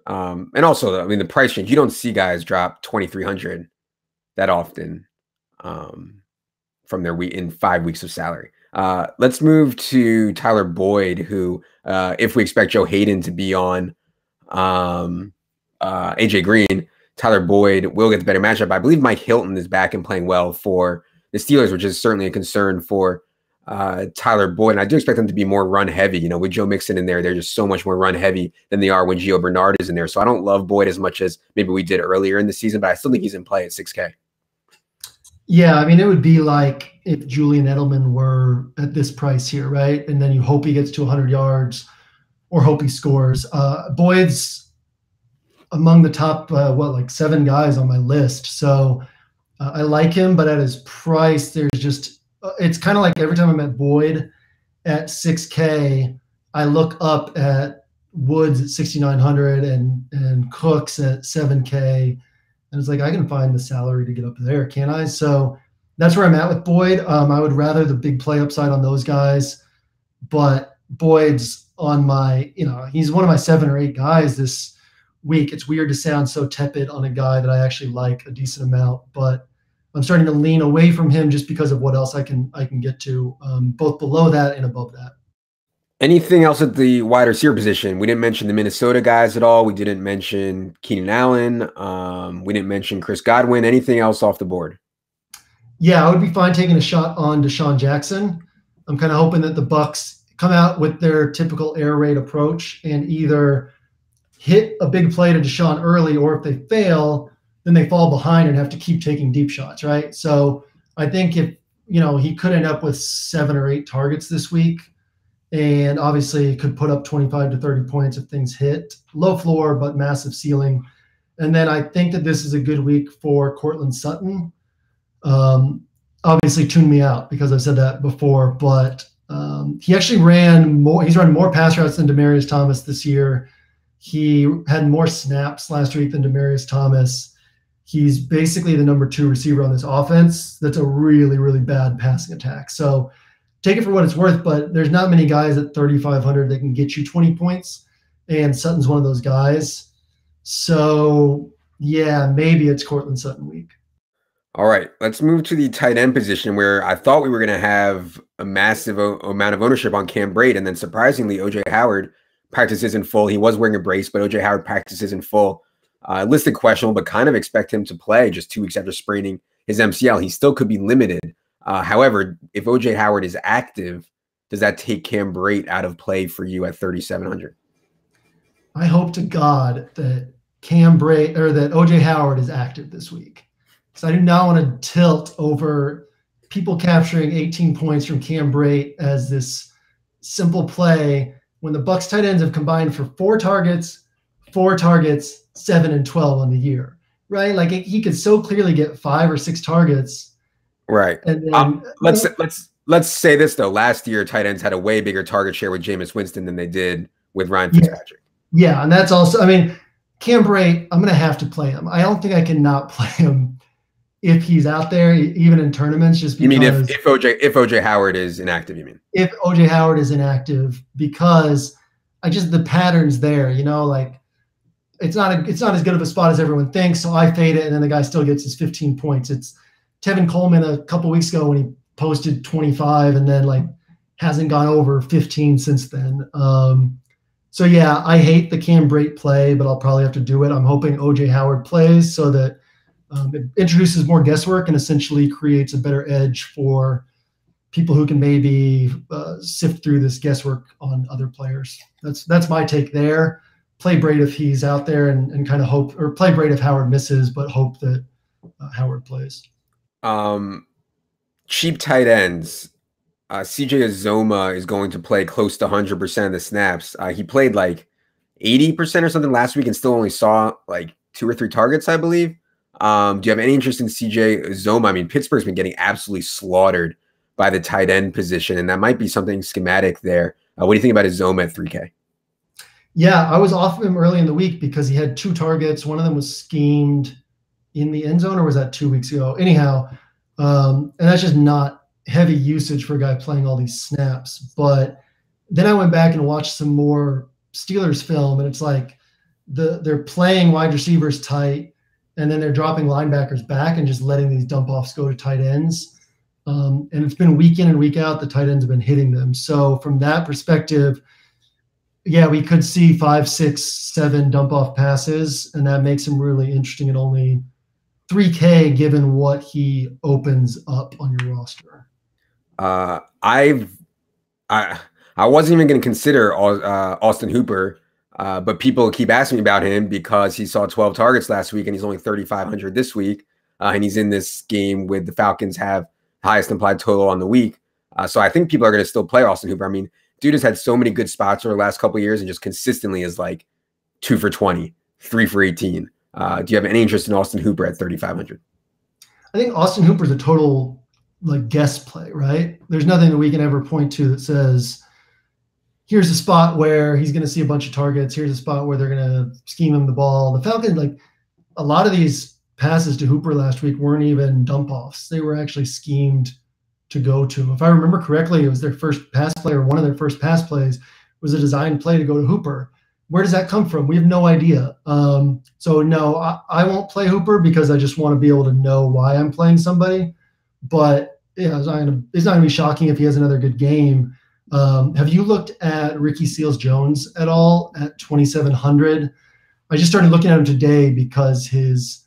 and also, I mean, the price change. You don't see guys drop 2,300 that often from their in 5 weeks of salary. Let's move to Tyler Boyd, who, if we expect Joe Hayden to be on AJ Green, Tyler Boyd will get the better matchup. I believe Mike Hilton is back and playing well for the Steelers, which is certainly a concern for Tyler Boyd. And I do expect them to be more run heavy. You know, with Joe Mixon in there, they're just so much more run heavy than they are when Gio Bernard is in there. So I don't love Boyd as much as maybe we did earlier in the season, but I still think he's in play at 6K. Yeah, I mean, it would be like if Julian Edelman were at this price here, right? And then you hope he gets to 100 yards or hope he scores. Boyd's among the top, like 7 guys on my list. So I like him, but at his price, there's just it's kind of like every time I'm at Boyd at 6K, I look up at Woods at 6,900 and Cooks at 7K. And it's like, I can find the salary to get up there, can't I? So that's where I'm at with Boyd. I would rather the big play upside on those guys. But Boyd's on my, he's one of my 7 or 8 guys this week. It's weird to sound so tepid on a guy that I actually like a decent amount. But I'm starting to lean away from him just because of what else I can get to, both below that and above that. Anything else at the wide receiver position? We didn't mention the Minnesota guys at all. We didn't mention Keenan Allen. We didn't mention Chris Godwin. Anything else off the board? Yeah, I would be fine taking a shot on Deshaun Jackson. I'm kind of hoping that the Bucs come out with their typical air raid approach and either hit a big play to Deshaun early, or if they fail, then they fall behind and have to keep taking deep shots, right? So I think if, he could end up with 7 or 8 targets this week, and obviously could put up 25 to 30 points if things hit. Low floor, but massive ceiling. And then I think that this is a good week for Cortland Sutton. Obviously tune me out because I've said that before, but he actually he's run more pass routes than Demaryius Thomas this year. He had more snaps last week than Demaryius Thomas. He's basically the number 2 receiver on this offense. That's a really, really bad passing attack. So take it for what it's worth, but there's not many guys at 3,500 that can get you 20 points, and Sutton's one of those guys. So, yeah, maybe it's Cortland Sutton week. All right, let's move to the tight end position where I thought we were going to have a massive amount of ownership on Cam Brate, and then surprisingly, O.J. Howard practices in full. He was wearing a brace, but O.J. Howard practices in full. Listed questionable, but kind of expect him to play just 2 weeks after spraining his MCL. He still could be limited. However, if O.J. Howard is active, does that take Cam Brate out of play for you at 3,700? I hope to God that that O.J. Howard is active this week, because I do not want to tilt over people capturing 18 points from Cam Brate as this simple play when the Bucs tight ends have combined for 4 targets, 7 and 12 on the year, right? Like he could so clearly get 5 or 6 targets. Right. And then, let's say this though. Last year, tight ends had a way bigger target share with Jameis Winston than they did with Ryan Fitzpatrick. Yeah, and that's also. I mean, Cam Brate, I'm going to have to play him. I don't think I can not play him if he's out there, even in tournaments. Just because. You mean if OJ Howard is inactive? You mean if OJ Howard is inactive, because the pattern's there. Like it's not as good of a spot as everyone thinks. So I fade it, and then the guy still gets his 15 points. It's Tevin Coleman a couple weeks ago when he posted 25, and then like hasn't gone over 15 since then. So yeah, I hate the Cam Brate play, but I'll probably have to do it. I'm hoping OJ Howard plays so that it introduces more guesswork and essentially creates a better edge for people who can maybe sift through this guesswork on other players. That's my take there. Play Brate if he's out there and kind of hope, or play Brate if Howard misses, but hope that Howard plays. Cheap tight ends. CJ Azoma is going to play close to 100% of the snaps. He played like 80% or something last week and still only saw like 2 or 3 targets, I believe. Do you have any interest in CJ Azoma? I mean, Pittsburgh's been getting absolutely slaughtered by the tight end position, and that might be something schematic there. What do you think about Azoma at 3K? Yeah, I was off of him early in the week because he had 2 targets. One of them was schemed in the end zone, or was that 2 weeks ago? Anyhow, and that's just not heavy usage for a guy playing all these snaps. But then I went back and watched some more Steelers film, and it's like they're playing wide receivers tight, and then they're dropping linebackers back and just letting these dump offs go to tight ends. And it's been week in and week out, the tight ends have been hitting them. So from that perspective, yeah, we could see 5, 6, 7 dump off passes, and that makes him really interesting at only 3K given what he opens up on your roster. I wasn't even going to consider Austin Hooper, but people keep asking me about him because he saw 12 targets last week and he's only 3,500 this week, and he's in this game with the Falcons have highest implied total on the week. So I think people are going to still play Austin Hooper. I mean, dude has had so many good spots over the last couple of years and just consistently is like 2 for 20, 3 for 18. Do you have any interest in Austin Hooper at 3,500? I think Austin Hooper is a total like guess play, right? There's nothing that we can ever point to that says, here's a spot where he's going to see a bunch of targets. Here's a spot where they're going to scheme him the ball. The Falcons, like a lot of these passes to Hooper last week weren't even dump offs. They were actually schemed to go to him. If I remember correctly, it was their first pass play, or one of their first pass plays was a designed play to go to Hooper. Where does that come from? We have no idea. So no, I won't play Hooper because I just want to be able to know why I'm playing somebody. But yeah, it's not going to be shocking if he has another good game. Have you looked at Ricky Seals-Jones at all at 2,700? I just started looking at him today because his,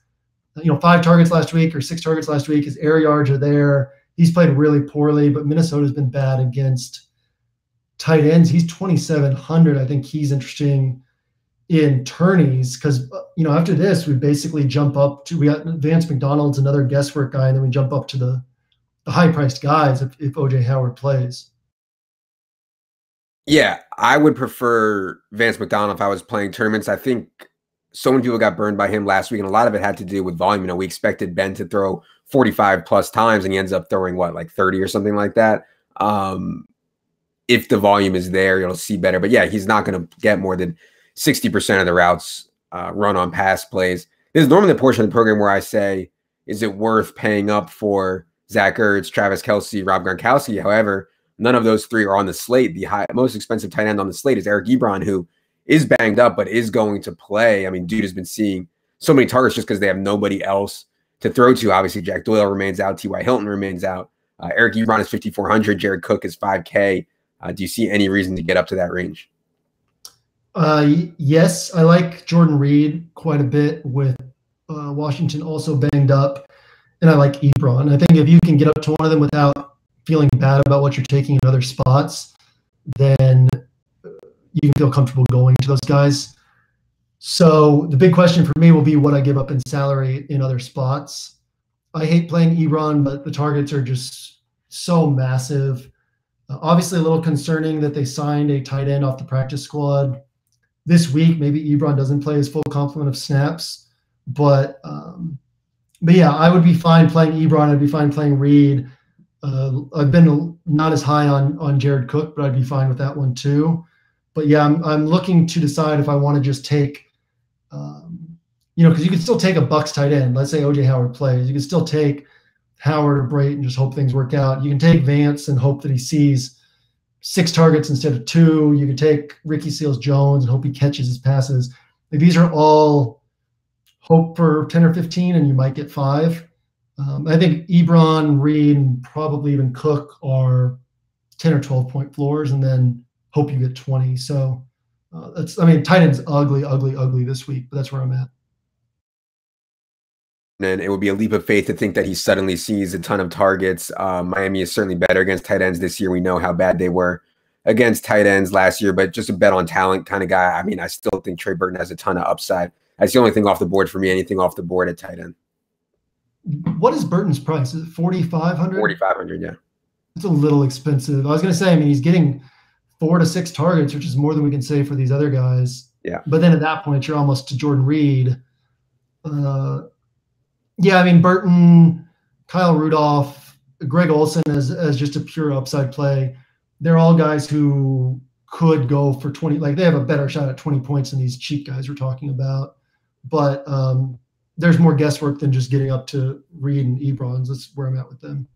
5 targets last week or 6 targets last week, his air yards are there. He's played really poorly, but Minnesota's been bad against tight ends. He's 2,700. I think he's interesting in tourneys because, after this, we basically jump up to, we got Vance McDonald's another guesswork guy, and then we jump up to the high-priced guys if OJ Howard plays. Yeah, I would prefer Vance McDonald if I was playing tournaments. I think so many people got burned by him last week, and a lot of it had to do with volume. We expected Ben to throw 45 plus times, and he ends up throwing like 30 or something like that. If the volume is there, you'll see better. But yeah, he's not going to get more than 60% of the routes run on pass plays. This is normally the portion of the program where I say, is it worth paying up for Zach Ertz, Travis Kelce, Rob Gronkowski? However, none of those 3 are on the slate. The most expensive tight end on the slate is Eric Ebron, who is banged up but is going to play. I mean, dude has been seeing so many targets just because they have nobody else to throw to. Obviously, Jack Doyle remains out. T.Y. Hilton remains out. Eric Ebron is 5,400. Jared Cook is 5K. Do you see any reason to get up to that range? Yes, I like Jordan Reed quite a bit with Washington also banged up, and I like Ebron. I think if you can get up to one of them without feeling bad about what you're taking in other spots, then you can feel comfortable going to those guys. So the big question for me will be what I give up in salary in other spots. I hate playing Ebron, but the targets are just so massive. Obviously, a little concerning that they signed a tight end off the practice squad this week. Maybe Ebron doesn't play his full complement of snaps, but yeah, I would be fine playing Ebron. I'd be fine playing Reed. I've been not as high on Jared Cook, but I'd be fine with that one too. But yeah, I'm looking to decide if I want to just take, because you can still take a Bucs tight end. Let's say OJ Howard plays. You can still take Howard or Brate and just hope things work out. You can take Vance and hope that he sees 6 targets instead of 2. You can take Ricky Seals-Jones and hope he catches his passes. Like, these are all hope for 10 or 15, and you might get 5. I think Ebron, Reed, and probably even Cook are 10 or 12 point floors and then hope you get 20. So tight end's ugly, ugly, ugly this week, but that's where I'm at. And it would be a leap of faith to think that he suddenly sees a ton of targets. Miami is certainly better against tight ends this year. We know how bad they were against tight ends last year, but just a bet on talent kind of guy. I mean, I still think Trey Burton has a ton of upside. That's the only thing off the board for me, anything off the board at tight end. What is Burton's price? Is it 4,500? 4,500, yeah. It's a little expensive. I was going to say, I mean, he's getting 4 to 6 targets, which is more than we can say for these other guys. Yeah. But then at that point, you're almost to Jordan Reed. Yeah, I mean, Burton, Kyle Rudolph, Greg Olsen as just a pure upside play. They're all guys who could go for 20. Like, they have a better shot at 20 points than these cheap guys we're talking about. But there's more guesswork than just getting up to Reed and Ebrons. That's where I'm at with them.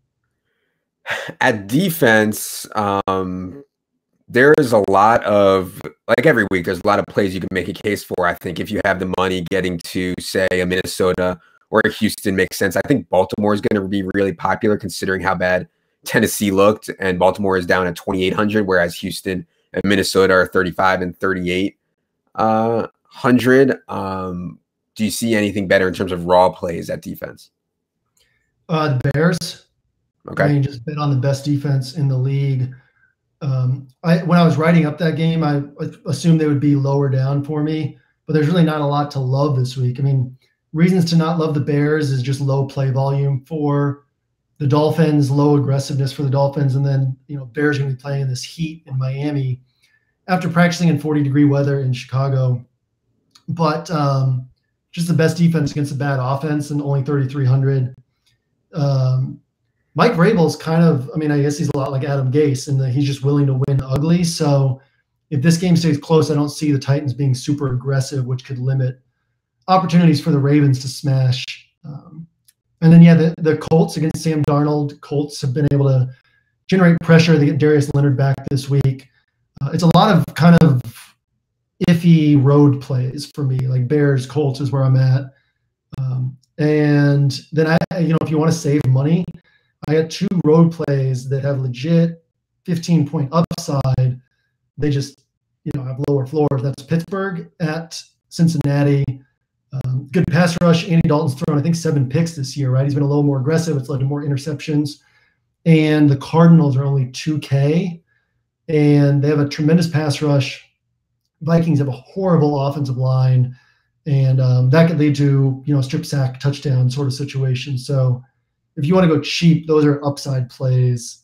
At defense, there is a lot of, like every week, there's a lot of plays you can make a case for. I think if you have the money, getting to, say, a Minnesota or a Houston makes sense. I think Baltimore is going to be really popular considering how bad Tennessee looked, and Baltimore is down at 2,800, whereas Houston and Minnesota are 35 and 3,800. Do you see anything better in terms of raw plays at defense? The Bears. Okay. I mean, just bet on the best defense in the league. When I was writing up that game, I assumed they would be lower down for me, but there's really not a lot to love this week. I mean, reasons to not love the Bears is just low play volume for the Dolphins, low aggressiveness for the Dolphins, and then, Bears are going to be playing in this heat in Miami after practicing in 40-degree weather in Chicago. But just the best defense against a bad offense and only 3,300. Mike Vrabel's kind of, I mean, I guess he's a lot like Adam Gase in that he's just willing to win ugly. So if this game stays close, I don't see the Titans being super aggressive, which could limit opportunities for the Ravens to smash. And then, the Colts against Sam Darnold. Colts have been able to generate pressure. They get Darius Leonard back this week. It's a lot of kind of iffy road plays for me, like Bears, Colts is where I'm at. And then if you want to save money, I got 2 road plays that have legit 15-point upside. They just, have lower floors. That's Pittsburgh at Cincinnati. Good pass rush. Andy Dalton's thrown, I think, 7 picks this year, right? He's been a little more aggressive. It's led to more interceptions. And the Cardinals are only 2K, and they have a tremendous pass rush. Vikings have a horrible offensive line, and that could lead to, strip sack, touchdown sort of situation. So if you want to go cheap, those are upside plays.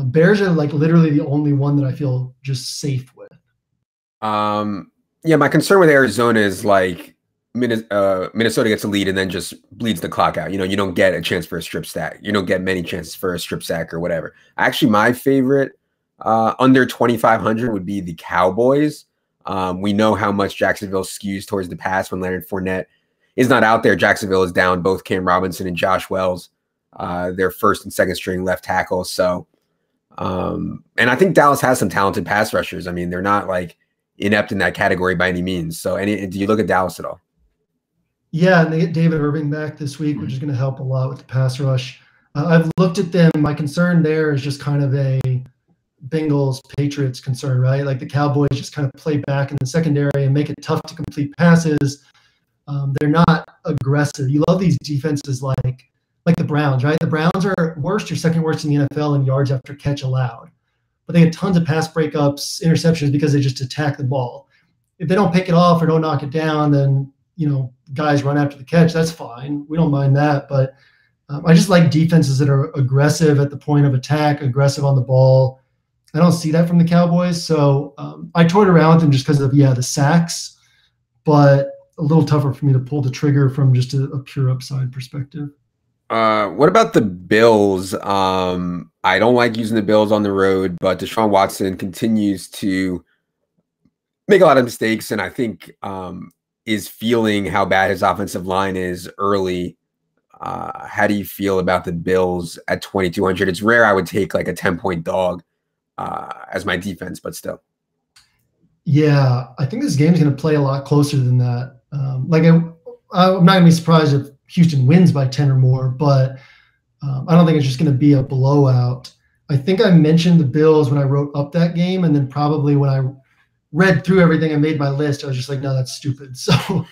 Bears are like literally the only one that I feel just safe with. Yeah, my concern with Arizona is like Minnesota gets a lead and then just bleeds the clock out. You don't get a chance for a strip sack. You don't get many chances for a strip sack or whatever. Actually, my favorite under 2,500 would be the Cowboys. We know how much Jacksonville skews towards the pass when Leonard Fournette is not out there. Jacksonville is down both Cam Robinson and Josh Wells, their first and second string left tackles. So, and I think Dallas has some talented pass rushers. I mean, they're not like inept in that category by any means. So, do you look at Dallas at all? Yeah, and they get David Irving back this week, which is going to help a lot with the pass rush. I've looked at them. My concern there is just kind of a Bengals-Patriots concern, right? Like the Cowboys just kind of play back in the secondary and make it tough to complete passes. They're not aggressive. You love these defenses like the Browns, right? The Browns are worst or second worst in the NFL in yards after catch allowed. But they get tons of pass breakups, interceptions because they just attack the ball. If they don't pick it off or don't knock it down, then guys run after the catch. That's fine. We don't mind that. But I just like defenses that are aggressive at the point of attack, aggressive on the ball. I don't see that from the Cowboys. So I toyed around with them just because of, the sacks, but a little tougher for me to pull the trigger from just a pure upside perspective. What about the Bills? I don't like using the Bills on the road, but Deshaun Watson continues to make a lot of mistakes, and I think is feeling how bad his offensive line is early. How do you feel about the Bills at 2,200? It's rare I would take like a 10-point dog as my defense, but still. Yeah, I think this game's going to play a lot closer than that. I'm not going to be surprised if Houston wins by 10 or more, but I don't think it's just going to be a blowout. I think I mentioned the Bills when I wrote up that game, and then probably when I read through everything and made my list, I was just like, no, that's stupid. So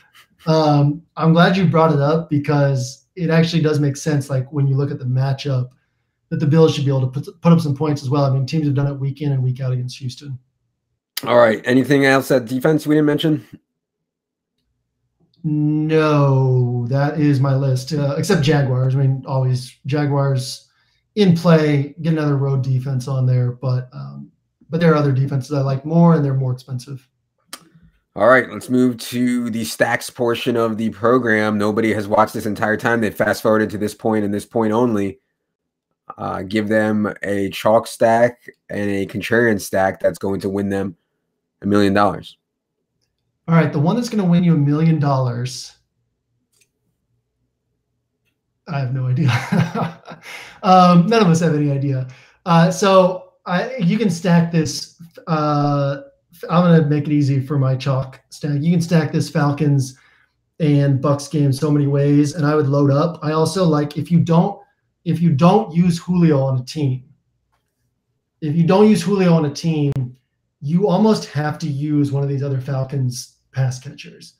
I'm glad you brought it up because it actually does make sense. Like when you look at the matchup, that the Bills should be able to put up some points as well. I mean, teams have done it week in and week out against Houston. All right. Anything else at defense we didn't mention? No, that is my list, except Jaguars. I mean, always Jaguars in play, get another road defense on there, but there are other defenses I like more, and they're more expensive. All right, let's move to the stacks portion of the program. Nobody has watched this entire time. They fast forwarded to this point and this point only. Give them a chalk stack and a contrarian stack that's going to win them $1 million. All right, the one that's going to win you $1 million. I have no idea. None of us have any idea. You can stack this. I'm going to make it easy for my chalk stack. You can stack this Falcons and Bucks game so many ways, and I would load up. I also like if you don't use Julio on a team. If you don't use Julio on a team, you almost have to use one of these other Falcons pass catchers.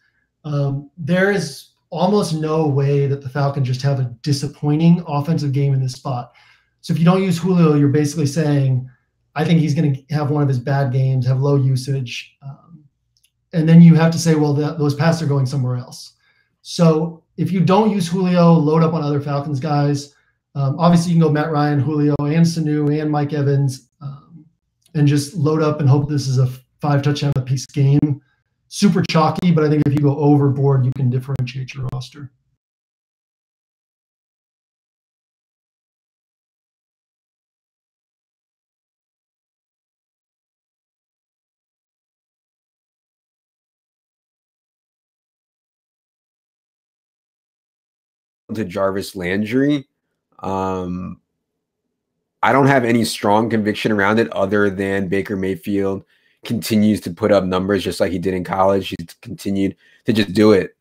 There is almost no way that the Falcons just have a disappointing offensive game in this spot. So if you don't use Julio, you're basically saying, I think he's going to have one of his bad games, have low usage. And then you have to say, well, those passes are going somewhere else. So if you don't use Julio, load up on other Falcons guys. Obviously, you can go Matt Ryan, Julio, and Sanu, and Mike Evans, and just load up and hope this is a 5-touchdown apiece game. Super chalky, but I think if you go overboard, you can differentiate your roster. To Jarvis Landry. I don't have any strong conviction around it other than Baker Mayfield continues to put up numbers just like he did in college. He's continued to just do it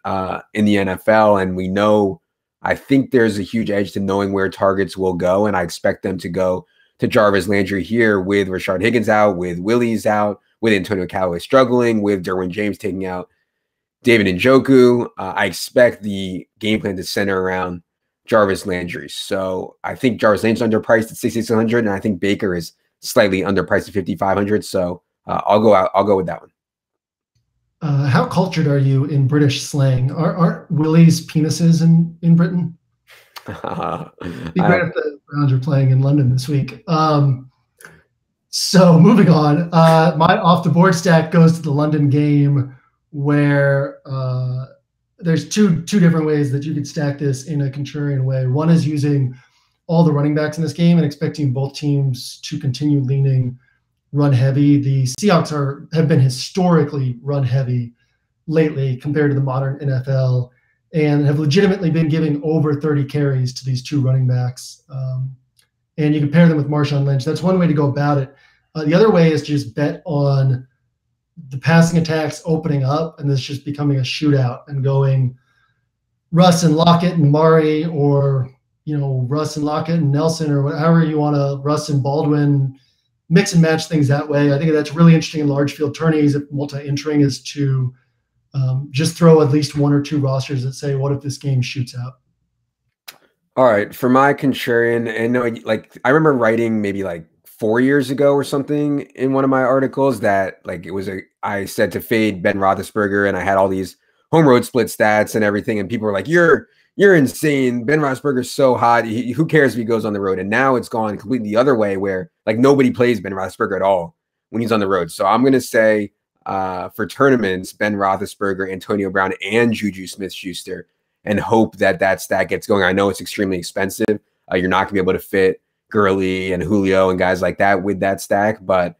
in the NFL. And we know, I think there's a huge edge to knowing where targets will go. And I expect them to go to Jarvis Landry here with Rashard Higgins out, with Willie's out, with Antonio Callaway struggling, with Derwin James taking out David Njoku. I expect the game plan to center around Jarvis Landry. So I think Jarvis Landry's underpriced at 6,600, and I think Baker is slightly underpriced at 5,500. So I'll go with that one. How cultured are you in British slang? Aren't Willie's penises in Britain? Be great if the Browns are playing in London this week. So moving on, my off the board stack goes to the London game, where there's two different ways that you could stack this in a contrarian way. One is using all the running backs in this game and expecting both teams to continue leaning run heavy. The Seahawks have been historically run heavy lately compared to the modern NFL, and have legitimately been giving over 30 carries to these two running backs. And you can pair them with Marshawn Lynch. That's one way to go about it. The other way is to just bet on the passing attacks opening up and this just becoming a shootout and going Russ and Lockett and Murray, or, Russ and Lockett and Nelson, or whatever you want to, Russ and Baldwin, mix and match things that way. I think that's really interesting in large field tourneys. If multi-entering is to just throw at least one or two rosters that say, what if this game shoots out? All right. For my contrarian, and I remember writing maybe 4 years ago or something in one of my articles that I said to fade Ben Roethlisberger, and I had all these home road split stats and everything. And people were like, you're insane. Ben Roethlisberger's so hot. Who cares if he goes on the road? And now it's gone completely the other way, where nobody plays Ben Roethlisberger at all when he's on the road. So I'm going to say for tournaments, Ben Roethlisberger, Antonio Brown, and Juju Smith-Schuster, and hope that stack gets going. I know it's extremely expensive. You're not going to be able to fit Gurley and Julio and guys like that with that stack, but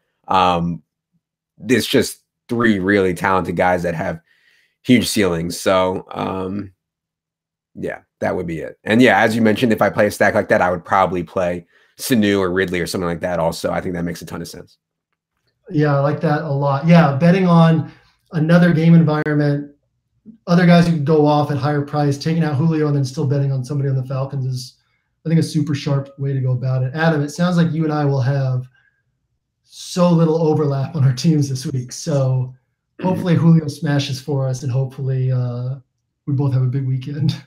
there's just three really talented guys that have huge ceilings. So yeah, that would be it. And yeah, as you mentioned, if I play a stack like that, I would probably play Sanu or Ridley or something like that also. I think that makes a ton of sense. Yeah, I like that a lot. Yeah, betting on another game environment, other guys who could go off at higher price, taking out Julio and then still betting on somebody on the Falcons is I think, a super sharp way to go about it. Adam, it sounds like you and I will have so little overlap on our teams this week. So hopefully Julio smashes for us, and hopefully we both have a big weekend.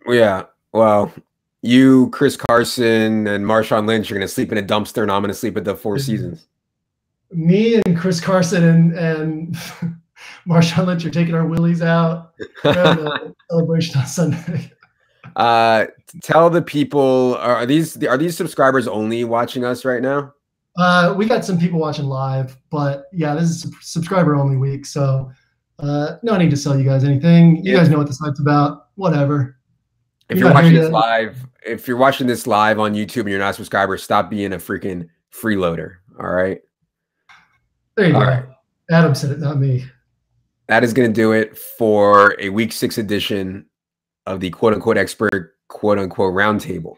Yeah. Well, you, Chris Carson, and Marshawn Lynch are going to sleep in a dumpster, and I'm going to sleep at the Four Seasons. Me and Chris Carson and Marshawn Lynch are taking our willies out. We're having a celebration on Sunday. Tell the people, are these subscribers only watching us right now? We got some people watching live, but yeah, this is a subscriber only week, so no need to sell you guys anything. You guys know what the site's about. Whatever. If you're watching this live on YouTube and you're not a subscriber, stop being a freaking freeloader. All right. There you go. Right. Adam said it, not me. That is going to do it for a week 6 edition of the quote unquote expert quote unquote roundtable.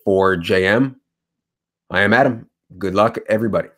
For JM, I am Adam. Good luck, everybody.